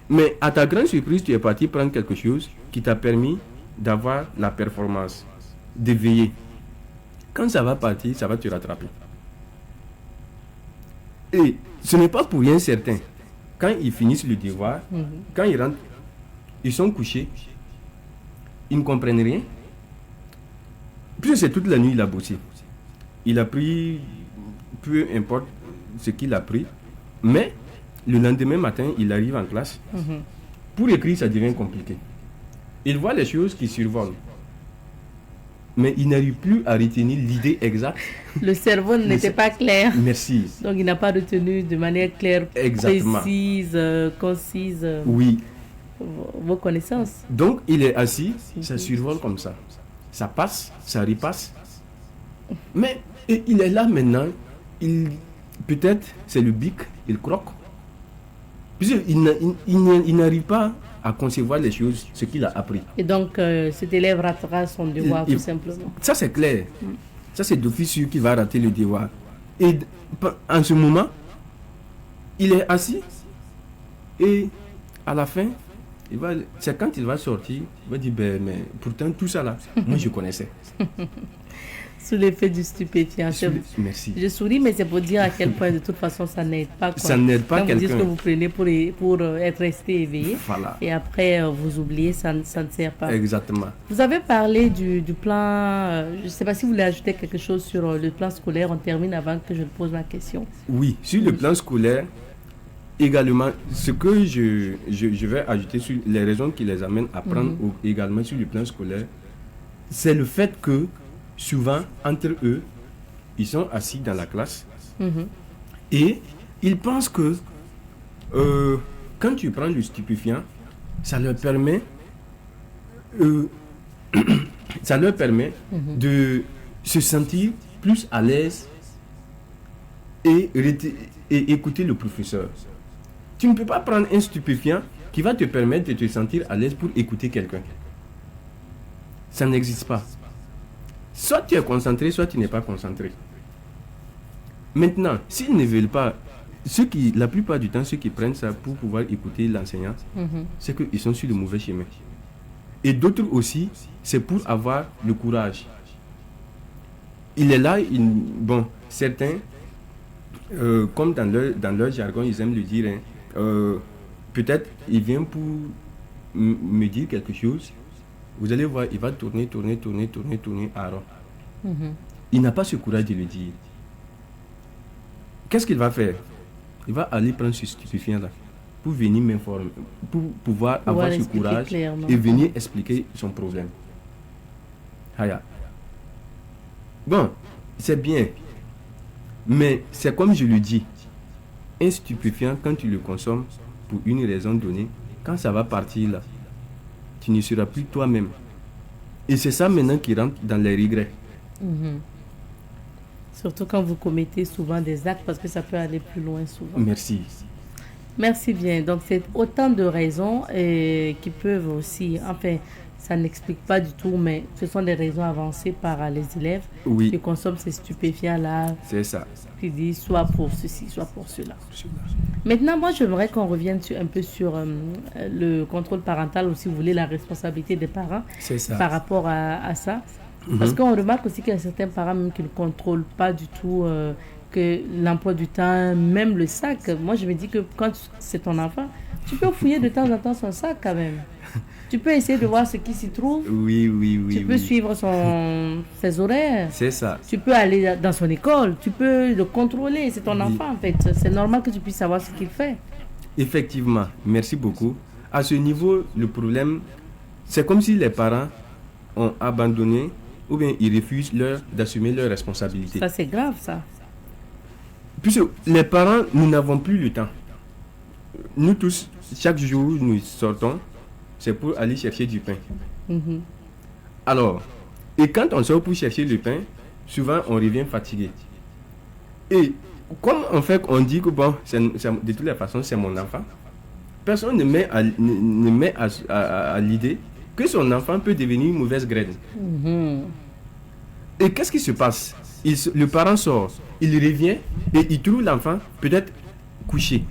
Mais à ta grande surprise, tu es parti prendre quelque chose qui t'a permis d'avoir la performance, de veiller. Quand ça va partir, ça va te rattraper. Et ce n'est pas pour rien certain. Quand ils finissent le devoir, quand ils rentrent, ils sont couchés, ils ne comprennent rien. Puis c'est toute la nuit il a bossé. Il a pris, peu importe ce qu'il a pris, mais le lendemain matin, il arrive en classe. Pour écrire, ça devient compliqué. Il voit les choses qui survolent. Mais il n'arrive plus à retenir l'idée exacte. Le cerveau n'était pas clair. Merci. Donc il n'a pas retenu de manière claire, précise, concise. Oui. Vos connaissances. Donc il est assis, ça survole comme ça. Ça passe, ça repasse. Mais il est là maintenant. Peut-être c'est le bic, il croque. Il n'arrive pas à concevoir les choses, ce qu'il a appris. Et donc, cet élève ratera son devoir, tout simplement. Ça, c'est clair. Ça, c'est d'office sûr qu'il va rater le devoir. Et en ce moment, il est assis. Et à la fin, c'est quand il va sortir, il va dire, mais pourtant, tout ça là, moi, je connaissais. Sous l'effet du stupéfiant. Merci. Je souris, mais c'est pour dire à quel point, de toute façon, ça n'aide pas. Quoi. Ça n'aide pas quelqu'un. Vous dites ce que vous prenez pour être resté éveillé. Voilà. Et après, vous oubliez, ça ne sert pas. Exactement. Vous avez parlé du plan, je ne sais pas si vous voulez ajouter quelque chose sur le plan scolaire. On termine avant que je pose ma question. Oui, sur le plan scolaire, également, ce que je vais ajouter sur les raisons qui les amènent à prendre également sur le plan scolaire, c'est le fait que souvent, entre eux, ils sont assis dans la classe et ils pensent que quand tu prends le stupéfiant, ça leur permet de se sentir plus à l'aise et écouter le professeur. Tu ne peux pas prendre un stupéfiant qui va te permettre de te sentir à l'aise pour écouter quelqu'un. Ça n'existe pas. Soit tu es concentré, soit tu n'es pas concentré. Maintenant, s'ils ne veulent pas, la plupart du temps, ceux qui prennent ça pour pouvoir écouter l'enseignant, c'est qu'ils sont sur le mauvais chemin. Et d'autres aussi, c'est pour avoir le courage. Il est là, certains, comme dans leur jargon, ils aiment le dire, peut-être il vient pour me dire quelque chose. Vous allez voir, il va tourner à rond. Il n'a pas ce courage de le dire. Qu'est-ce qu'il va faire? Il va aller prendre ce stupéfiant-là pour venir m'informer, pour pouvoir avoir ce courage clairement. Et venir expliquer son problème. Haya. Bon, c'est bien. Mais c'est comme je le dis, un stupéfiant, quand tu le consommes pour une raison donnée, quand ça va partir là, tu ne seras plus toi-même. Et c'est ça maintenant qui rentre dans les regrets. Surtout quand vous commettez souvent des actes, parce que ça peut aller plus loin souvent. Merci. Merci bien. Donc c'est autant de raisons qui peuvent aussi, enfin, ça n'explique pas du tout, mais ce sont des raisons avancées par les élèves qui consomment ces stupéfiants-là. C'est ça. Qui disent soit pour ceci, soit pour cela. Maintenant, moi, j'aimerais qu'on revienne un peu sur le contrôle parental, ou si vous voulez, la responsabilité des parents par rapport à ça. Parce qu'on remarque aussi qu'il y a certains parents même qui ne contrôlent pas du tout que l'emploi du temps, même le sac. Moi, je me dis que quand c'est ton enfant, tu peux fouiller de temps en temps son sac quand même. Tu peux essayer de voir ce qui s'y trouve. Oui. Tu peux suivre ses horaires. C'est ça. Tu peux aller dans son école. Tu peux le contrôler. C'est ton enfant, en fait. C'est normal que tu puisses savoir ce qu'il fait. Effectivement. Merci beaucoup. À ce niveau, le problème, c'est comme si les parents ont abandonné ou bien ils refusent d'assumer leurs responsabilités. Ça, c'est grave, ça. Puisque les parents, nous n'avons plus le temps. Nous tous, chaque jour, nous sortons, c'est pour aller chercher du pain. Alors, et quand on sort pour chercher le pain, souvent on revient fatigué. Et comme en fait on dit que bon, de toutes les façons c'est mon enfant, personne ne met à l'idée que son enfant peut devenir une mauvaise graine. Et qu'est-ce qui se passe? Le parent sort, il revient et il trouve l'enfant peut-être couché.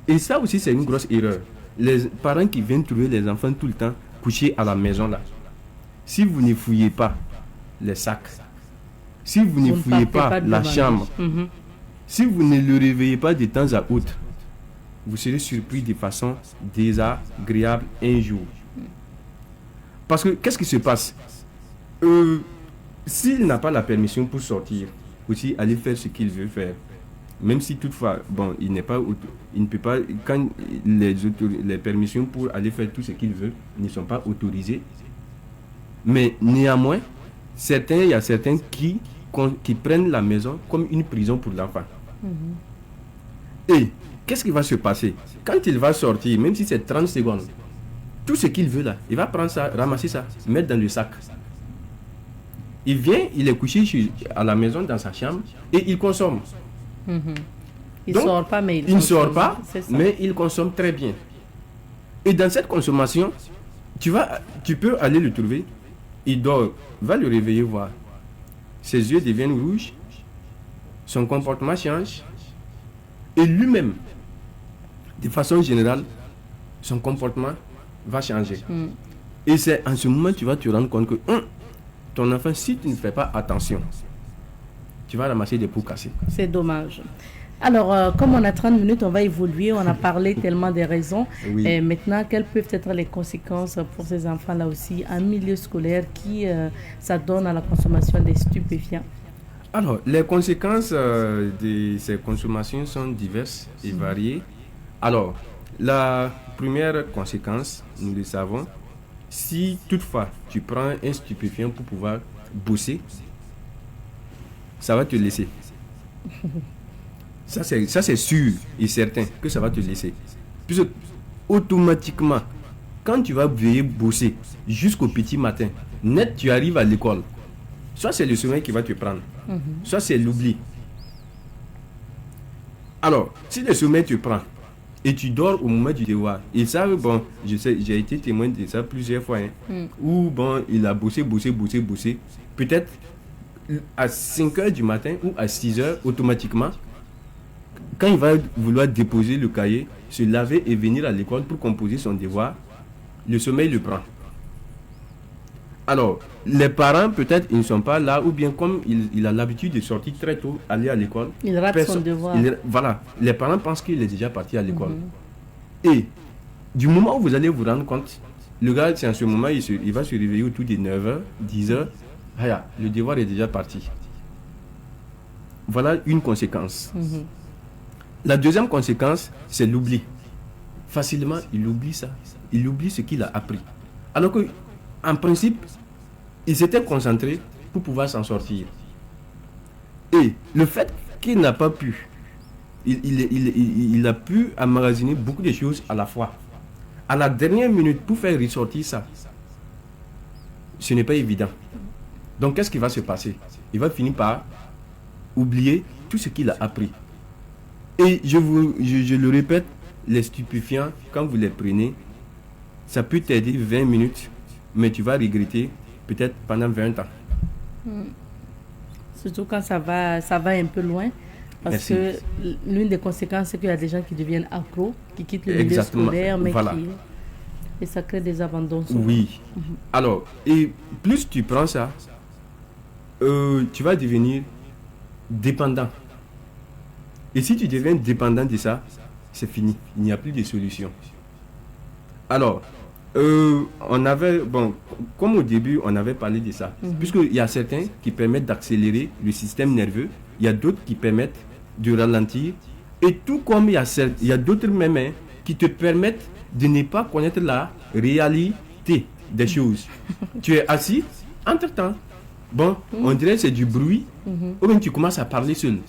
Et ça aussi, c'est une grosse erreur. Les parents qui viennent trouver les enfants tout le temps couchés à la maison là. Si vous ne fouillez pas les sacs, si vous ne fouillez pas la chambre, si vous ne le réveillez pas de temps à autre, vous serez surpris de façon désagréable un jour. Parce que qu'est-ce qui se passe? S'il n'a pas la permission pour sortir, aussi aller faire ce qu'il veut faire, même si toutefois, bon, il ne peut pas, quand les permissions pour aller faire tout ce qu'il veut ne sont pas autorisées, mais néanmoins, il y a certains qui prennent la maison comme une prison pour l'enfant. Et qu'est-ce qui va se passer? Quand il va sortir, même si c'est 30 secondes, tout ce qu'il veut là, il va prendre ça, ramasser ça, mettre dans le sac. Il vient, il est couché à la maison dans sa chambre et il consomme. Il ne sort pas, mais il ne sort pas, mais il consomme très bien. Et dans cette consommation, tu peux aller le trouver. Il dort, va le réveiller voir. Ses yeux deviennent rouges, son comportement change, et lui-même, de façon générale, son comportement va changer. Et c'est en ce moment que tu vas te rendre compte que ton enfant, si tu ne fais pas attention, tu vas ramasser des pots cassés. C'est dommage. Alors, comme on a 30 minutes, on va évoluer. On a parlé tellement des raisons. Et maintenant, quelles peuvent être les conséquences pour ces enfants-là aussi, en milieu scolaire, qui s'adonnent à la consommation des stupéfiants? Alors, les conséquences de ces consommations sont diverses et variées. Alors, la première conséquence, nous le savons, si toutefois tu prends un stupéfiant pour pouvoir bosser, ça va te laisser. Ça c'est sûr et certain que ça va te laisser. Puisque automatiquement, quand tu vas veiller bosser jusqu'au petit matin, net tu arrives à l'école, soit c'est le sommeil qui va te prendre, soit c'est l'oubli. Alors, si le sommeil te prend, et tu dors au moment du devoir. Et ça, bon, je sais, j'ai été témoin de ça plusieurs fois, où bon, il a bossé. Peut-être à 5 heures du matin ou à 6 heures, automatiquement, quand il va vouloir déposer le cahier, se laver et venir à l'école pour composer son devoir, le sommeil le prend. Alors, les parents, peut-être, ils ne sont pas là, ou bien comme il a l'habitude de sortir très tôt, aller à l'école. Il rate son devoir. Voilà, les parents pensent qu'il est déjà parti à l'école. Et du moment où vous allez vous rendre compte, le gars, c'est en ce moment, il va se réveiller autour de 9h, 10h, le devoir est déjà parti. Voilà une conséquence. La deuxième conséquence, c'est l'oubli. Facilement, il oublie ça. Il oublie ce qu'il a appris. Alors que, en principe, il s'était concentré pour pouvoir s'en sortir. Et le fait qu'il n'a pas pu, il a pu emmagasiner beaucoup de choses à la fois. À la dernière minute, pour faire ressortir ça, ce n'est pas évident. Donc, qu'est-ce qui va se passer? Il va finir par oublier tout ce qu'il a appris. Et je le répète, les stupéfiants, quand vous les prenez, ça peut t'aider 20 minutes, mais tu vas regretter peut-être pendant 20 ans. Surtout quand ça va un peu loin. Parce Merci. que l'une des conséquences, c'est qu'il y a des gens qui deviennent accros, qui quittent le milieu scolaire, mais et ça crée des abandons. Oui. Alors, et plus tu prends ça, tu vas devenir dépendant. Et si tu deviens dépendant de ça, c'est fini. Il n'y a plus de solution. Alors, on avait, comme au début, on avait parlé de ça. Puisqu'il y a certains qui permettent d'accélérer le système nerveux, il y a d'autres qui permettent de ralentir. Et tout comme il y a d'autres mêmes qui te permettent de ne pas connaître la réalité des choses. Tu es assis, entre-temps, on dirait que c'est du bruit, ou bien tu commences à parler seul.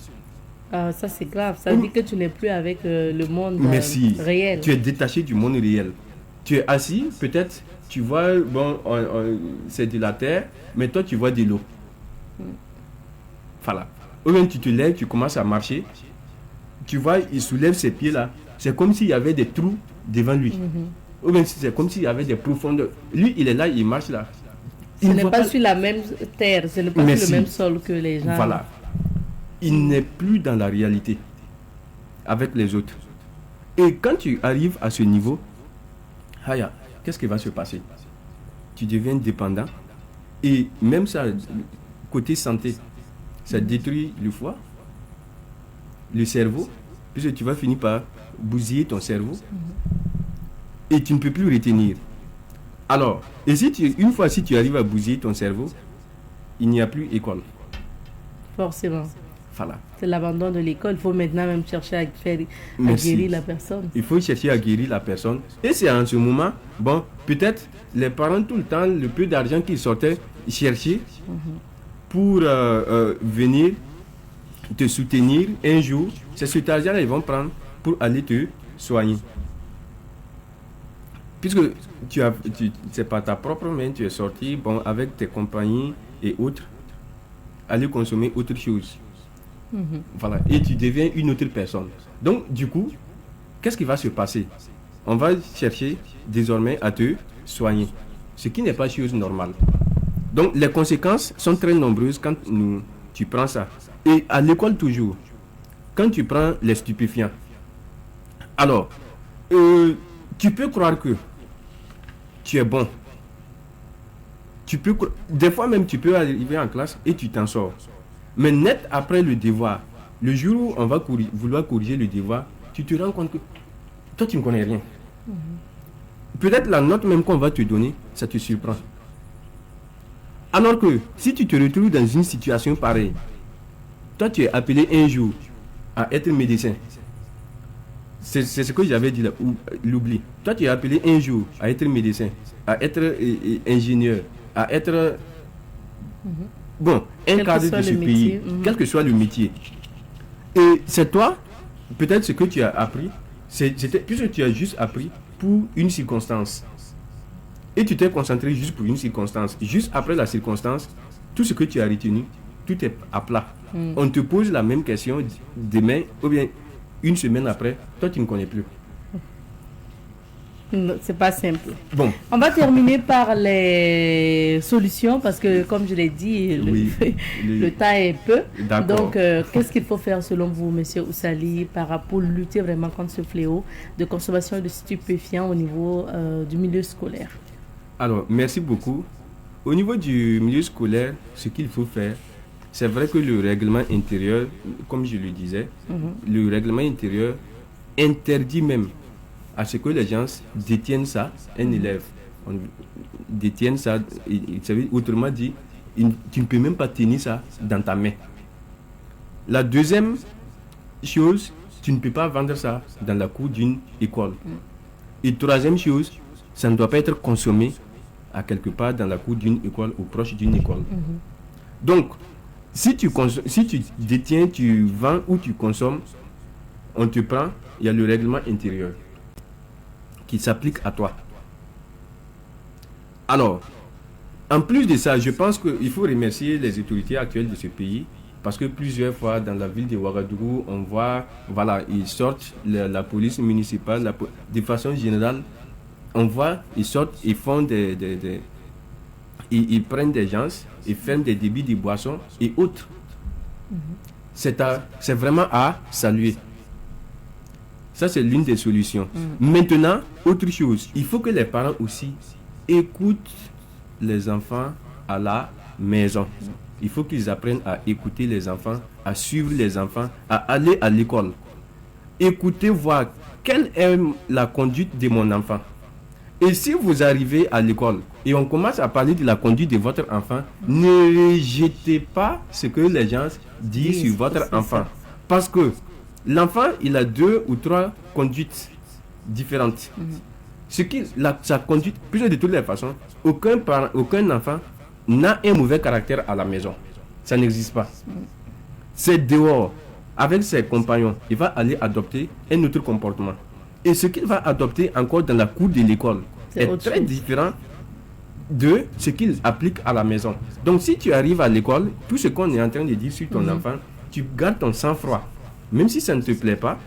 Ça c'est grave, ça veut dire que tu n'es plus avec le monde réel. Tu es détaché du monde réel. Tu es assis, peut-être tu vois, c'est de la terre, mais toi tu vois de l'eau. Voilà. Ou bien tu te lèves, tu commences à marcher, tu vois, il soulève ses pieds là, c'est comme s'il y avait des trous devant lui. Ou bien c'est comme s'il y avait des profondeurs. Lui, il est là, il marche là. Ce n'est pas sur la même terre, ce n'est pas sur le même sol que les gens. Voilà. Il n'est plus dans la réalité avec les autres. Et quand tu arrives à ce niveau, qu'est-ce qui va se passer? Tu deviens dépendant. Et même ça, côté santé, ça détruit le foie, le cerveau, puisque tu vas finir par bousiller ton cerveau. Et tu ne peux plus retenir. Alors, et une fois si tu arrives à bousiller ton cerveau, il n'y a plus école. Forcément. Voilà. C'est l'abandon de l'école. Il faut maintenant même chercher à guérir la personne. Il faut chercher à guérir la personne. Et c'est en ce moment, peut-être les parents tout le temps, le peu d'argent qu'ils sortaient chercher pour venir te soutenir un jour, c'est cet argent-là qu'ils vont prendre pour aller te soigner. Puisque c'est pas ta propre main, tu es sorti avec tes compagnies et autres, aller consommer autre chose. Voilà, et tu deviens une autre personne. Donc, du coup, qu'est-ce qui va se passer? On va chercher désormais à te soigner, ce qui n'est pas chose normale. Donc, les conséquences sont très nombreuses quand tu prends ça. Et à l'école toujours, quand tu prends les stupéfiants, alors, tu peux croire que tu es bon. Des fois même, tu peux arriver en classe et tu t'en sors. Mais net après le devoir, le jour où on va vouloir corriger le devoir, tu te rends compte que toi, tu ne connais rien. Peut-être la note même qu'on va te donner, ça te surprend. Alors que si tu te retrouves dans une situation pareille, toi, tu es appelé un jour à être médecin. C'est ce que j'avais dit là, l'oubli. Toi, tu es appelé un jour à être médecin, à être ingénieur, à être... un cadre de ce pays, quel que soit le métier. Et c'est toi, peut-être ce que tu as appris, puisque tu as juste appris pour une circonstance. Et tu t'es concentré juste pour une circonstance. Juste après la circonstance, tout ce que tu as retenu, tout est à plat. On te pose la même question demain, ou bien une semaine après, toi tu ne connais plus. C'est pas simple. Bon. On va terminer par les solutions parce que, comme je l'ai dit, le temps est peu. Donc, qu'est-ce qu'il faut faire selon vous, Monsieur Oussali, pour lutter vraiment contre ce fléau de consommation de stupéfiants au niveau du milieu scolaire? Alors, merci beaucoup. Au niveau du milieu scolaire, ce qu'il faut faire, c'est vrai que le règlement intérieur, comme je le disais, le règlement intérieur interdit même à ce que les gens détiennent ça, un élève détienne ça, autrement dit, tu ne peux même pas tenir ça dans ta main. La deuxième chose, tu ne peux pas vendre ça dans la cour d'une école. Et troisième chose, ça ne doit pas être consommé à quelque part dans la cour d'une école ou proche d'une école. Donc, si tu détiens, tu vends ou tu consommes, on te prend, il y a le règlement intérieur qui s'applique à toi. Alors, en plus de ça, je pense qu'il faut remercier les autorités actuelles de ce pays parce que plusieurs fois dans la ville de Ouagadougou, on voit, voilà, ils sortent, la police municipale, de façon générale, on voit, ils sortent, ils font ils prennent des gens, ils ferment des débits de boissons et autres. C'est vraiment à saluer. Ça, c'est l'une des solutions. Maintenant, autre chose, il faut que les parents aussi écoutent les enfants à la maison. Il faut qu'ils apprennent à écouter les enfants, à suivre les enfants, à aller à l'école. Écoutez, voir quelle est la conduite de mon enfant. Et si vous arrivez à l'école et on commence à parler de la conduite de votre enfant, ne rejetez pas ce que les gens disent sur votre enfant. Parce que l'enfant, il a 2 ou 3 conduites différentes. Sa conduite, plus de toutes les façons, aucun enfant n'a un mauvais caractère à la maison. Ça n'existe pas. C'est dehors, avec ses compagnons, il va aller adopter un autre comportement. Et ce qu'il va adopter encore dans la cour de l'école est très différent de ce qu'il applique à la maison. Donc si tu arrives à l'école, tout ce qu'on est en train de dire sur ton enfant, tu gardes ton sang-froid. Même si ça ne te plaît pas,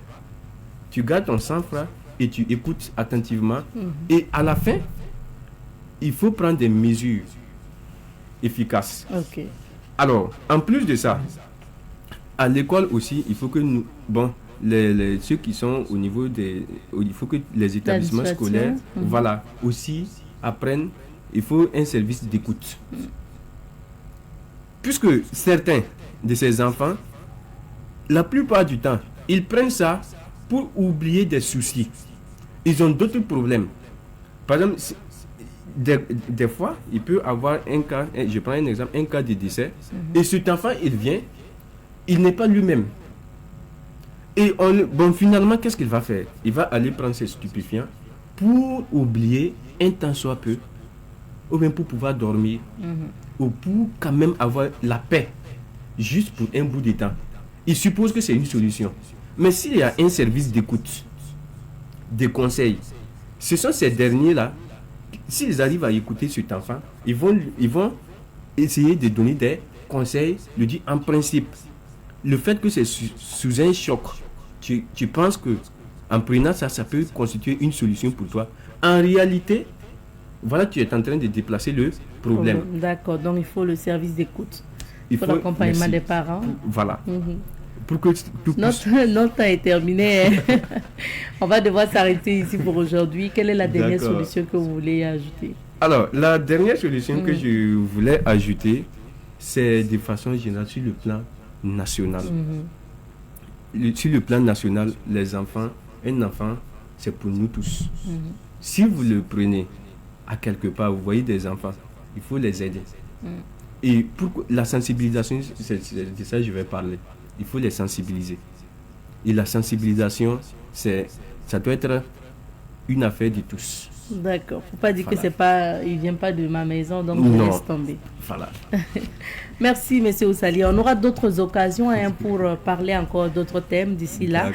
tu gardes ton sang-froid et tu écoutes attentivement. Et à la fin, il faut prendre des mesures efficaces. Alors, en plus de ça, à l'école aussi, il faut que nous... ceux qui sont au niveau des... Il faut que les établissements scolaires, voilà, aussi apprennent, il faut un service d'écoute. Puisque certains de ces enfants, la plupart du temps, ils prennent ça pour oublier des soucis. Ils ont d'autres problèmes. Par exemple, des fois, il peut avoir un cas, je prends un exemple, un cas de décès, et cet enfant, il vient, il n'est pas lui-même. Et finalement, qu'est-ce qu'il va faire? Il va aller prendre ses stupéfiants pour oublier un temps soit peu, ou bien pour pouvoir dormir, ou pour quand même avoir la paix, juste pour un bout de temps. Il suppose que c'est une solution. Mais s'il y a un service d'écoute, de conseils, ce sont ces derniers-là, s'ils arrivent à écouter cet enfant, ils vont essayer de donner des conseils, lui dire en principe, le fait que c'est sous un choc, tu penses que en prenant ça, ça peut constituer une solution pour toi. En réalité, voilà, tu es en train de déplacer le problème. D'accord, donc il faut le service d'écoute. Il faut l'accompagnement des parents. Voilà. Pour que notre temps est terminé. On va devoir s'arrêter ici pour aujourd'hui. Quelle est la dernière solution que vous voulez ajouter? Alors, la dernière solution que je voulais ajouter, c'est de façon générale sur le plan national. Sur le plan national, les enfants, un enfant, c'est pour nous tous. Si vous le prenez à quelque part, vous voyez des enfants, il faut les aider. Et pour la sensibilisation, c'est de ça que je vais parler. Il faut les sensibiliser. Et la sensibilisation, ça doit être une affaire de tous. D'accord. Faut pas dire que c'est pas, il vient pas de ma maison, donc je laisse tomber. Voilà. Merci, Monsieur Oussali. On aura d'autres occasions pour parler encore d'autres thèmes d'ici là.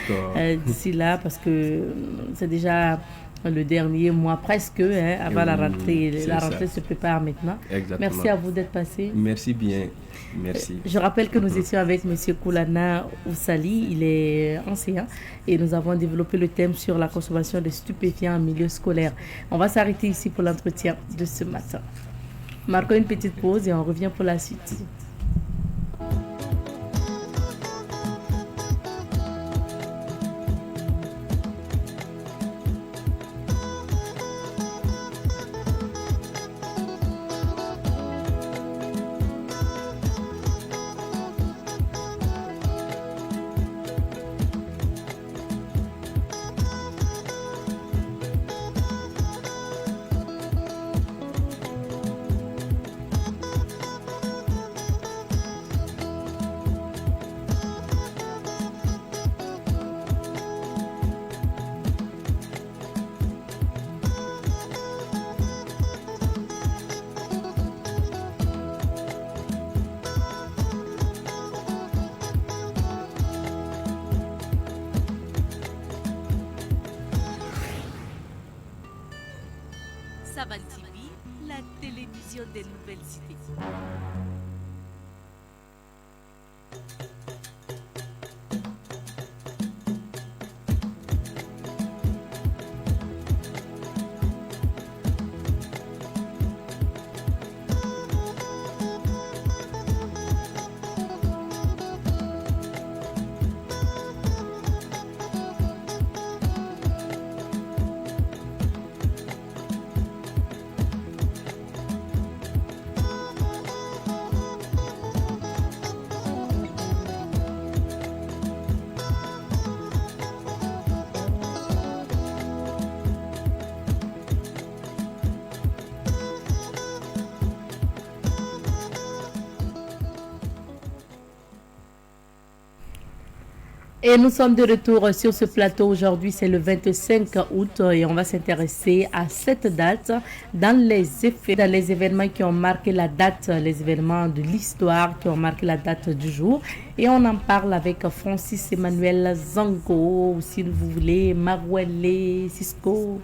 D'ici là, parce que c'est déjà le dernier mois presque, avant la rentrée. La rentrée se prépare maintenant. Exactement. Merci à vous d'être passé. Merci bien. Merci. Je rappelle que nous étions avec M. Koulana Oussali, il est enseignant et nous avons développé le thème sur la consommation de stupéfiants en milieu scolaire. On va s'arrêter ici pour l'entretien de ce matin. Marquons une petite pause et on revient pour la suite. Savan TV, la télévision des nouvelles cités. Et nous sommes de retour sur ce plateau. Aujourd'hui, c'est le 25 août et on va s'intéresser à cette date dans les événements qui ont marqué la date, les événements de l'histoire qui ont marqué la date du jour. Et on en parle avec Francis Emmanuel Zango, si vous voulez, Marouelle Cisco.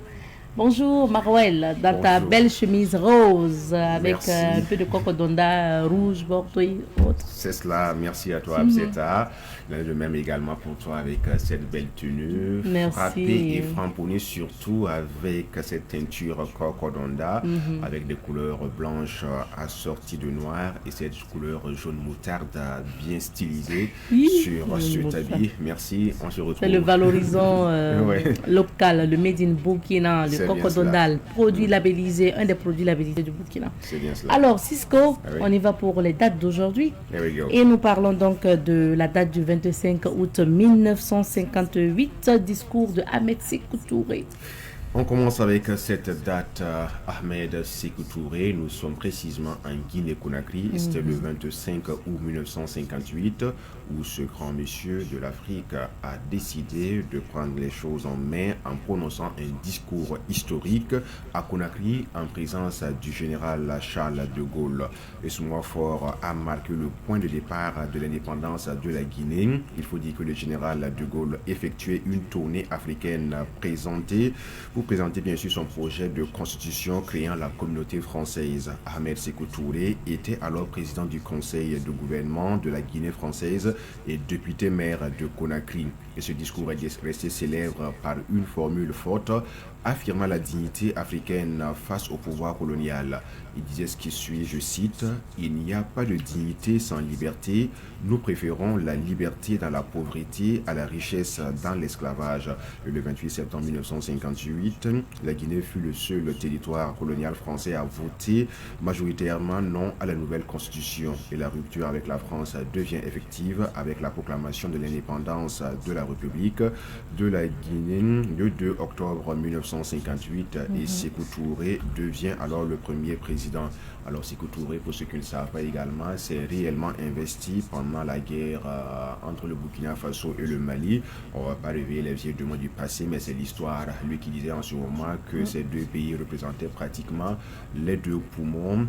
Bonjour Marouel, dans ta belle chemise rose avec un peu de cocodonda rouge, bordeaux et autres. C'est cela, merci à toi Abzeta. De même également pour toi avec cette belle tenue, frappée et frapponnée surtout avec cette teinture cocodonda avec des couleurs blanches assorties de noir et cette couleur jaune moutarde bien stylisée sur ce habit. Merci, on se retrouve. C'est le valorisant local, le Made in Burkina, le cocodondal, produit labellisé, un des produits labellisés du Burkina. C'est bien cela. Alors Cisco, on y va pour les dates d'aujourd'hui. Et nous parlons donc de la date du 25 août 1958, discours de Ahmed Sékou Touré. On commence avec cette date, Ahmed Sékou Touré. Nous sommes précisément en Guinée-Conakry. C'était le 25 août 1958 où ce grand monsieur de l'Afrique a décidé de prendre les choses en main en prononçant un discours historique à Conakry en présence du général Charles de Gaulle. Et ce mois fort a marqué le point de départ de l'indépendance de la Guinée. Il faut dire que le général de Gaulle effectuait une tournée africaine pour présenter bien sûr son projet de constitution créant la communauté française. Ahmed Sékou Touré était alors président du conseil de gouvernement de la Guinée française et député maire de Conakry. Et ce discours est resté célèbre par une formule forte affirmant la dignité africaine face au pouvoir colonial. Il disait ce qui suit, je cite, « Il n'y a pas de dignité sans liberté. Nous préférons la liberté dans la pauvreté à la richesse dans l'esclavage. » Le 28 septembre 1958, la Guinée fut le seul territoire colonial français à voter majoritairement non à la nouvelle constitution. Et la rupture avec la France devient effective avec la proclamation de l'indépendance de la République de la Guinée le 2 octobre 1958 et Sékou Touré devient alors le premier président. Alors Sékou Touré, pour ceux qui ne savent pas également, s'est réellement investi pendant la guerre entre le Burkina Faso et le Mali. On ne va pas révéler les vieux mots du passé, mais c'est l'histoire. Lui qui disait en ce moment que ces deux pays représentaient pratiquement les deux poumons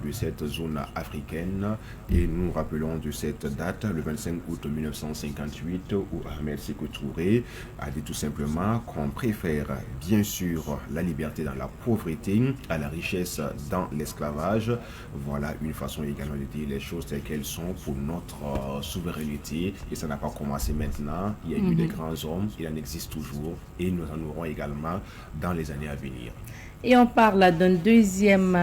de cette zone africaine. Et nous rappelons de cette date, le 25 août 1958, où Ahmed Ahmed Sékou Touré a dit tout simplement qu'on préfère bien sûr la liberté dans la pauvreté à la richesse dans l'esclavage. Voilà une façon également de dire les choses telles qu'elles sont pour notre souveraineté. Et ça n'a pas commencé maintenant. Il y a eu des grands hommes, il en existe toujours et nous en aurons également dans les années à venir. Et on parle d'un deuxième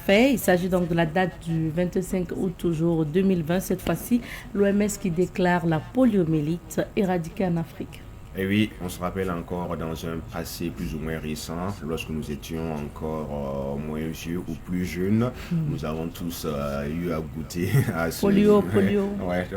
fait. Il s'agit donc de la date du 25 août toujours 2020. Cette fois-ci, l'OMS qui déclare la poliomyélite éradiquée en Afrique. Et oui, on se rappelle encore dans un passé plus ou moins récent, lorsque nous étions encore moins vieux ou plus jeunes, nous avons tous eu à goûter à ce... Polio. Ouais,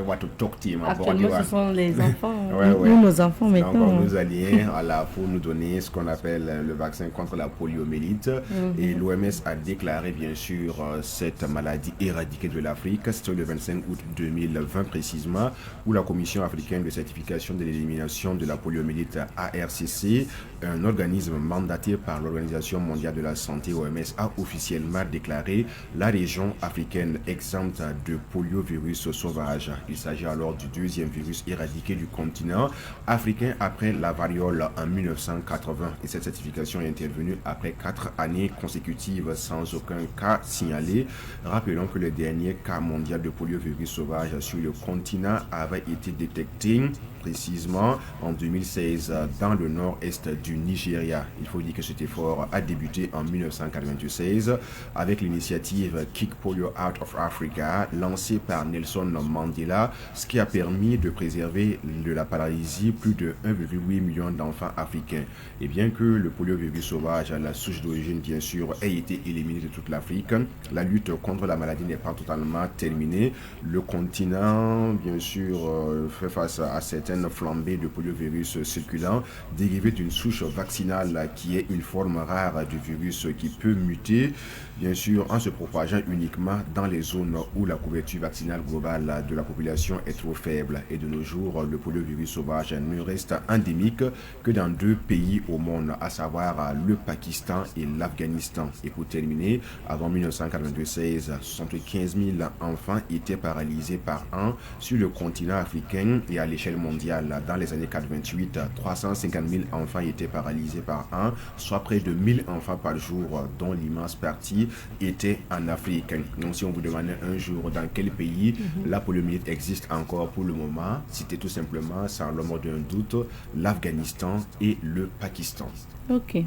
actuellement, ce sont les enfants, nous, nos enfants maintenant. Donc, nous allions pour nous donner ce qu'on appelle le vaccin contre la poliomyélite. Et l'OMS a déclaré, bien sûr, cette maladie éradiquée de l'Afrique. C'était le 25 août 2020 précisément, où la Commission africaine de certification de l'élimination de la poliomyélite ARCC, un organisme mandaté par l'Organisation mondiale de la santé OMS, a officiellement déclaré la région africaine exempte de poliovirus sauvage. Il s'agit alors du deuxième virus éradiqué du continent africain après la variole en 1980. Et cette certification est intervenue après 4 années consécutives sans aucun cas signalé. Rappelons que le dernier cas mondial de poliovirus sauvage sur le continent avait été détecté précisément en 2016 dans le nord-est du Nigeria. Il faut dire que cet effort a débuté en 1996 avec l'initiative Kick Polio Out of Africa lancée par Nelson Mandela, ce qui a permis de préserver de la paralysie plus de 1,8 million d'enfants africains. Et bien que le poliovirus sauvage, la souche d'origine bien sûr, ait été éliminé de toute l'Afrique, la lutte contre la maladie n'est pas totalement terminée. Le continent bien sûr fait face à certaines flambées de poliovirus circulant dérivées d'une souche vaccinale qui est une forme rare du virus qui peut muter, bien sûr en se propageant uniquement dans les zones où la couverture vaccinale globale de la population est trop faible. Et de nos jours, le poliovirus sauvage ne reste endémique que dans 2 pays au monde, à savoir le Pakistan et l'Afghanistan. Et pour terminer, avant 1996, 75 000 enfants étaient paralysés par an sur le continent africain et à l'échelle mondiale. Dans les années 88, 350 000 enfants étaient paralysés par an, soit près de 1000 enfants par jour, dont l'immense partie était en Afrique. Donc si on vous demandait un jour dans quel pays la poliomyélite existe encore pour le moment, c'était tout simplement, sans l'ombre d'un doute, l'Afghanistan et le Pakistan. Ok,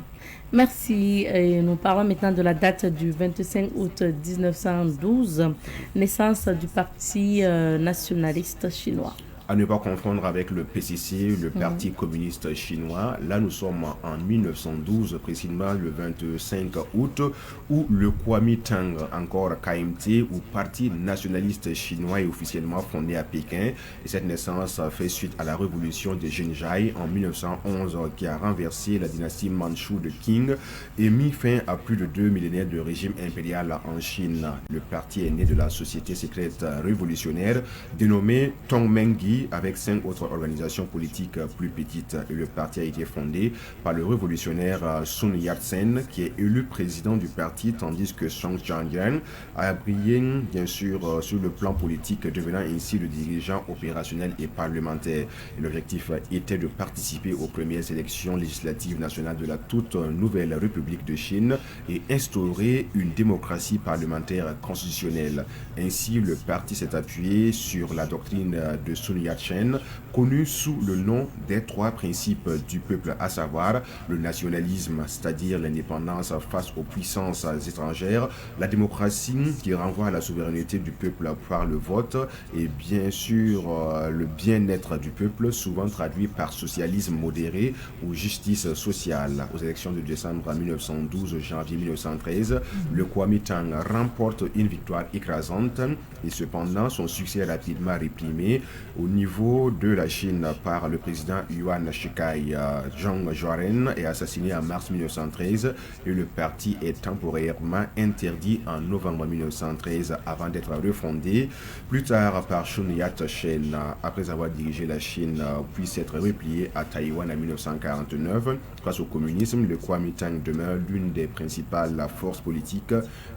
merci. Et nous parlons maintenant de la date du 25 août 1912, naissance du Parti nationaliste chinois. À ne pas confondre avec le PCC, le Parti communiste chinois. Là, nous sommes en 1912, précisément le 25 août, où le Kuomintang, encore KMT, ou Parti nationaliste chinois, est officiellement fondé à Pékin. Et cette naissance fait suite à la révolution de Zhengjai en 1911, qui a renversé la dynastie mandchoue de Qing et mis fin à plus de 2 millénaires de régime impérial en Chine. Le parti est né de la société secrète révolutionnaire dénommée Tongmenggi, avec 5 autres organisations politiques plus petites. Et le parti a été fondé par le révolutionnaire Sun Yat-sen, qui est élu président du parti, tandis que Song Jianyan a brillé bien sûr sur le plan politique, devenant ainsi le dirigeant opérationnel et parlementaire. L'objectif était de participer aux premières élections législatives nationales de la toute nouvelle République de Chine et instaurer une démocratie parlementaire constitutionnelle. Ainsi, le parti s'est appuyé sur la doctrine de Sun Yat-sen, connu sous le nom des 3 principes du peuple, à savoir le nationalisme, c'est-à-dire l'indépendance face aux puissances étrangères, la démocratie qui renvoie à la souveraineté du peuple par le vote et bien sûr le bien-être du peuple, souvent traduit par socialisme modéré ou justice sociale. Aux élections de décembre 1912 janvier 1913, le Kuomintang remporte une victoire écrasante et cependant son succès est rapidement réprimé au niveau de la Chine par le président Yuan Shikai. Zhang Zuoren est assassiné en mars 1913 et le parti est temporairement interdit en novembre 1913 avant d'être refondé plus tard par Sun Yat-sen après avoir dirigé la Chine puis s'être replié à Taïwan en 1949. Face au communisme, le Kuomintang demeure l'une des principales forces politiques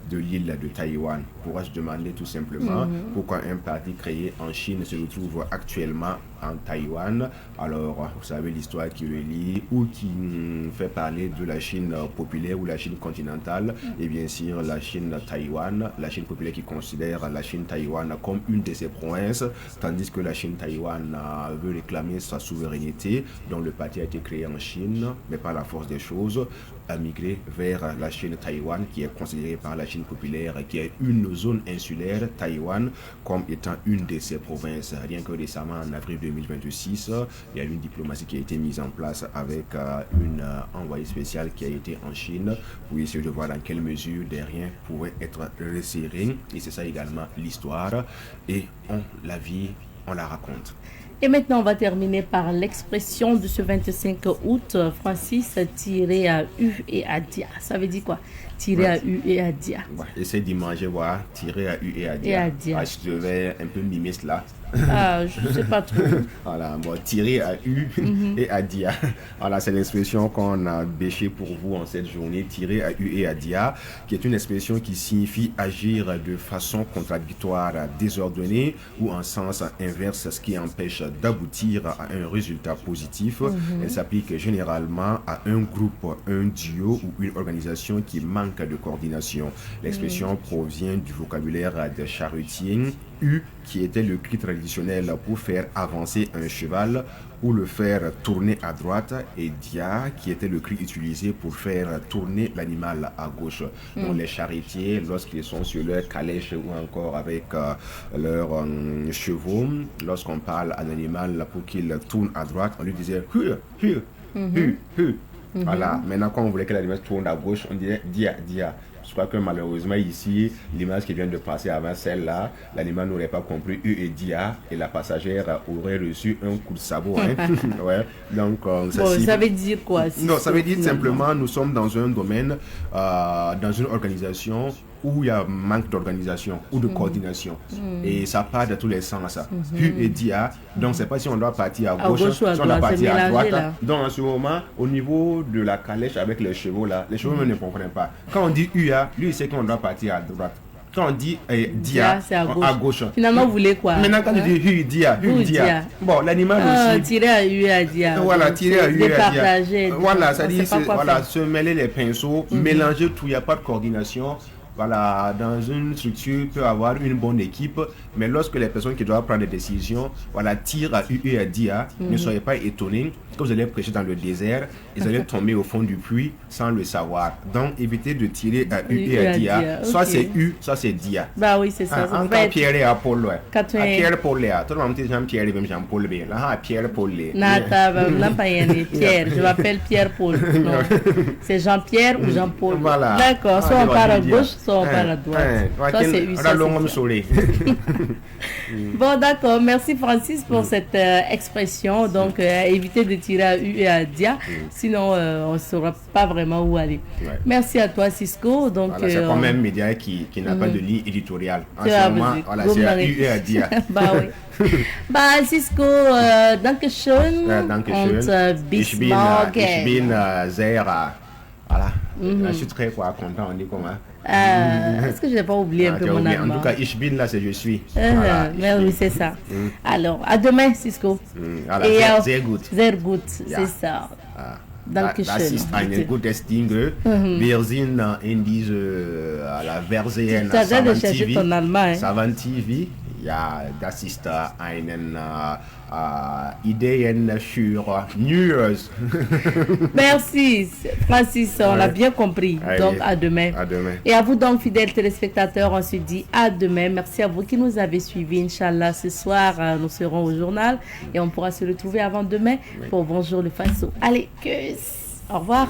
de l'île de Taïwan. Pourrais-je demander tout simplement pourquoi un parti créé en Chine se retrouve actuellement actuellement en Taïwan. Alors, vous savez l'histoire qui le lie ou qui fait parler de la Chine populaire ou la Chine continentale, et bien sûr la Chine Taïwan, la Chine populaire qui considère la Chine Taïwan comme une de ses provinces, tandis que la Chine Taïwan veut réclamer sa souveraineté, dont le parti a été créé en Chine, mais par la force des choses, a migré vers la Chine Taïwan, qui est considérée par la Chine populaire, qui est une zone insulaire, Taïwan, comme étant une de ses provinces. Rien que récemment, en avril 2026, il y a une diplomatie qui a été mise en place avec une envoyée spéciale qui a été en Chine pour essayer de voir dans quelle mesure des liens pouvaient être resserrés. Et c'est ça également l'histoire. Et on la vit, on la raconte. Et maintenant, on va terminer par l'expression de ce 25 août, Francis, tiré à U et à Dia. Ça veut dire quoi? Tiré à U et à Dia. Essaye d'imaginer, voilà, tiré à U et à Dia. Je devais un peu mimer cela. Ah, je ne sais pas trop. Voilà, bon, tirer à U et à Dia. Voilà, c'est l'expression qu'on a bêchée pour vous en cette journée, tirer à U et à Dia, qui est une expression qui signifie agir de façon contradictoire, désordonnée ou en sens inverse, ce qui empêche d'aboutir à un résultat positif. Elle s'applique généralement à un groupe, un duo ou une organisation qui manque de coordination. L'expression provient du vocabulaire de charretier, U qui était le cri traditionnel pour faire avancer un cheval ou le faire tourner à droite, et Dia qui était le cri utilisé pour faire tourner l'animal à gauche. Donc les charretiers, lorsqu'ils sont sur leur calèche ou encore avec leurs chevaux, lorsqu'on parle à un animal pour qu'il tourne à droite, on lui disait hu. Voilà, maintenant quand on voulait que l'animal tourne à gauche, on disait Dia, Dia. Je crois que malheureusement ici, l'image qui vient de passer avant celle-là, l'animal n'aurait pas compris U et Dia, et la passagère aurait reçu un coup de sabot. Ouais. Donc, ça veut dire quoi? Non, ça veut dire simplement, nous sommes dans un domaine, dans une organisation où il y a un manque d'organisation ou de coordination. Et ça part de tous les sens. U et Dia, donc c'est pas si on doit partir à gauche, si on doit partir à droite. Donc en ce moment, au niveau de la calèche avec les chevaux là, les chevaux ne comprennent pas. Quand on dit U, lui il sait qu'on doit partir à droite. Quand on dit Dia, c'est à gauche. Finalement, vous voulez quoi? Maintenant, quand tu dis Hu, Dia. Bon, l'animal aussi. Tirer à U et à Dia. Voilà, tirer à U et à Dia. Voilà, ça dit, voilà, se mêler les pinceaux, mélanger tout, il n'y a pas de coordination. Voilà, dans une structure, il peut avoir une bonne équipe, mais lorsque les personnes qui doivent prendre des décisions, voilà, tirent à U et à Dia, ne soyez pas étonnés que vous allez prêcher dans le désert, ils allaient tomber au fond du puits sans le savoir. Donc, évitez de tirer à U et à Dia. Soit c'est U, soit c'est Dia. Bah oui, c'est ça. En cas Pierre et Apollo. Pierre Paul, tout le monde dit Jean-Pierre et même Jean-Paul. Là, Pierre Paul. Nata, Pierre. Je m'appelle Pierre Paul. Non, c'est Jean-Pierre ou Jean-Paul. Voilà. D'accord, soit on part à gauche, soit on part à droite. Ça, c'est U. Bon, d'accord. Merci, Francis, pour cette expression. Donc, évitez de tirer à U et à Dia. Sinon, on ne saura pas vraiment où aller. Merci à toi, Cisco. Donc, voilà, c'est quand même un média qui n'a pas de ligne éditoriale. En ce moment, voilà, c'est à U et à Dia. Bah oui. Bah, Cisco, danke schön. Danke schön. Ich bin sehr. Voilà. Je suis très content, on dit comment. Est-ce que je n'ai pas oublié un peu mon allemand? En tout cas, ich bin là, c'est je suis. Voilà, mais oui, c'est ça. Alors, à demain, Cisco. Voilà, sehr gut. Sehr gut, c'est ça. Dankeschön. Das ist ein gutes Ding. Wir sind in diese Versehen Savant TV. Ja, das ist einen Ideen für News. Merci, Francis, on l'a bien compris. Allez, donc, à demain. À demain. Et à vous donc, fidèles téléspectateurs, on se dit à demain. Merci à vous qui nous avez suivis. Inch'Allah, ce soir, nous serons au journal et on pourra se retrouver avant demain pour Bonjour le Faso. Allez, au revoir.